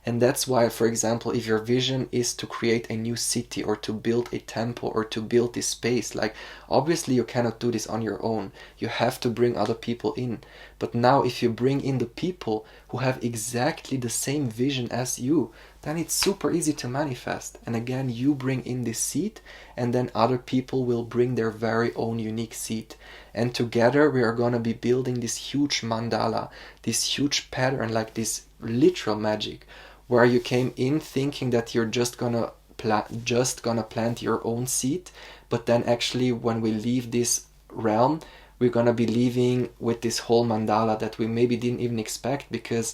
And that's why, for example, if your vision is to create a new city or to build a temple or to build this space, like obviously you cannot do this on your own. You have to bring other people in. But now if you bring in the people who have exactly the same vision as you, then it's super easy to manifest. And again, you bring in this seed, and then other people will bring their very own unique seed. And together we are going to be building this huge mandala, this huge pattern, like this literal magic, where you came in thinking that you're just gonna plant your own seed, but then actually when we leave this realm, we're gonna be leaving with this whole mandala that we maybe didn't even expect, because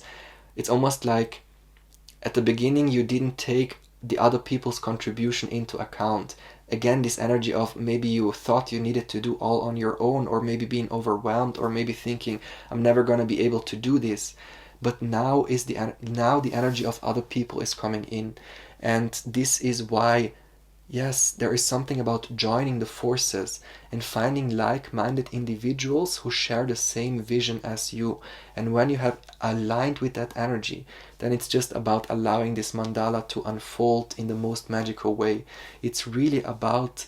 it's almost like at the beginning you didn't take the other people's contribution into account. Again, this energy of maybe you thought you needed to do all on your own, or maybe being overwhelmed, or maybe thinking I'm never gonna be able to do this. But now the energy of other people is coming in, and this is why, yes, there is something about joining the forces and finding like-minded individuals who share the same vision as you. And when you have aligned with that energy, then it's just about allowing this mandala to unfold in the most magical way. It's really about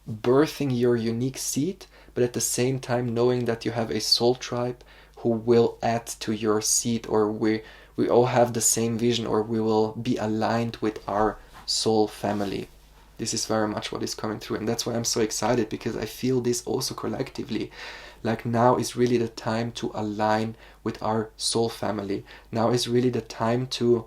birthing your unique seed, but at the same time knowing that you have a soul tribe who will add to your seed, or we all have the same vision, or we will be aligned with our soul family. This is very much what is coming through, and that's why I'm so excited, because I feel this also collectively. Like now is really the time to align with our soul family. Now is really the time to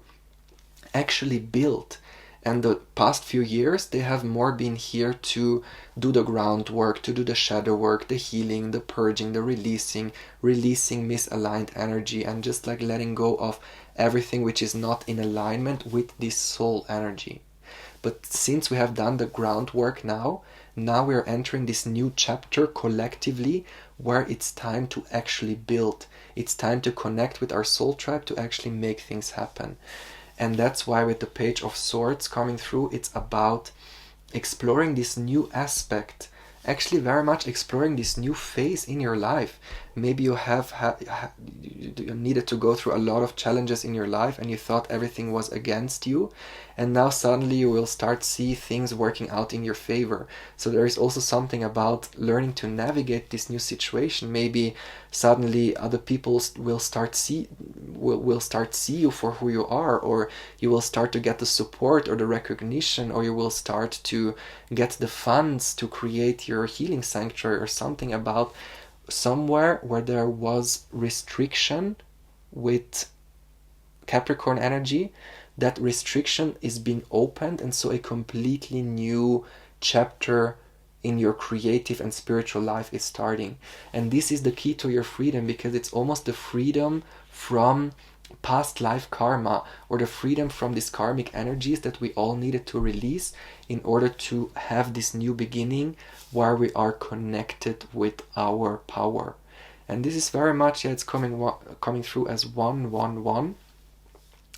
actually build. And the past few years, they have more been here to do the groundwork, to do the shadow work, the healing, the purging, the releasing misaligned energy, and just like letting go of everything which is not in alignment with this soul energy. But since we have done the groundwork now we are entering this new chapter collectively, where it's time to actually build. It's time to connect with our soul tribe to actually make things happen. And that's why with the Page of Swords coming through, it's about exploring this new aspect, actually very much exploring this new phase in your life. Maybe you you needed to go through a lot of challenges in your life, and you thought everything was against you, and now suddenly you will start see things working out in your favor. So there is also something about learning to navigate this new situation. Maybe suddenly other people will start see you for who you are, or you will start to get the support or the recognition, or you will start to get the funds to create your healing sanctuary, or something about somewhere where there was restriction with Capricorn energy. That restriction is being opened, and so a completely new chapter in your creative and spiritual life is starting. And this is the key to your freedom, because it's almost the freedom from past life karma, or the freedom from these karmic energies that we all needed to release in order to have this new beginning where we are connected with our power. And this is very much, it's coming through as 111.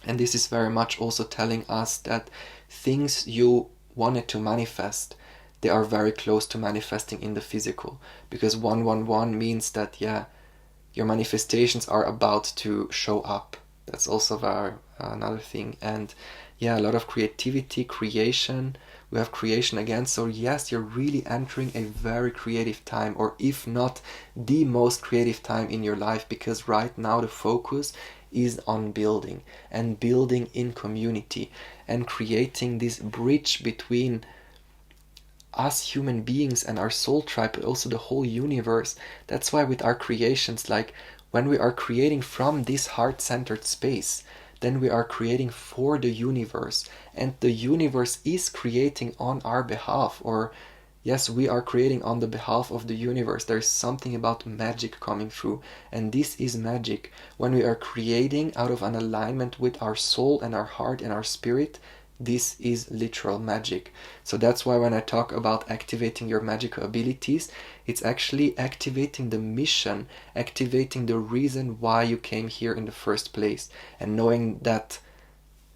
And this is very much also telling us that things you wanted to manifest, they are very close to manifesting in the physical. Because 111 means that, your manifestations are about to show up. That's also another thing. And yeah, a lot of creativity, creation. We have creation again. So yes, you're really entering a very creative time, or if not the most creative time in your life, because right now the focus is on building, and building in community, and creating this bridge between us human beings and our soul tribe, but also the whole universe. That's why with our creations, like when we are creating from this heart-centered space, then we are creating for the universe, and the universe is creating on our behalf, or yes, we are creating on the behalf of the universe. There's something about magic coming through, and this is magic. When we are creating out of an alignment with our soul and our heart and our spirit, this is literal magic. So that's why when I talk about activating your magical abilities, it's actually activating the mission, activating the reason why you came here in the first place, and knowing that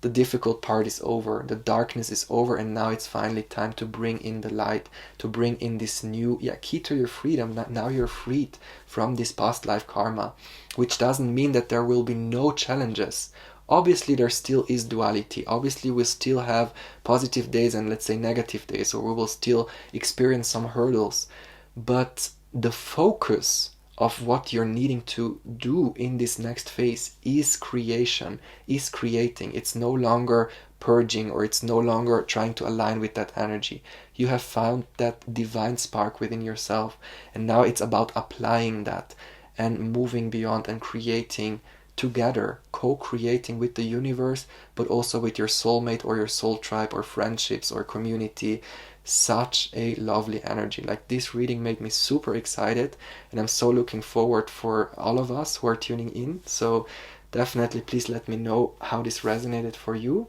the difficult part is over, the darkness is over, and now it's finally time to bring in the light, to bring in this new key to your freedom. Now you're freed from this past life karma, which doesn't mean that there will be no challenges. Obviously there still is duality. Obviously we still have positive days and, let's say, negative days, or we will still experience some hurdles. But the focus of what you're needing to do in this next phase is creation, is creating. It's no longer purging, or it's no longer trying to align with that energy. You have found that divine spark within yourself, and now it's about applying that and moving beyond and creating together, co-creating with the universe, but also with your soulmate or your soul tribe or friendships or community. Such a lovely energy. Like, this reading made me super excited, and I'm so looking forward for all of us who are tuning in. So definitely please let me know how this resonated for you.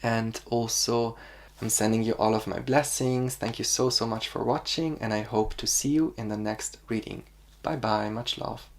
And also I'm sending you all of my blessings. Thank you so much for watching, and I hope to see you in the next reading. Bye bye, much love.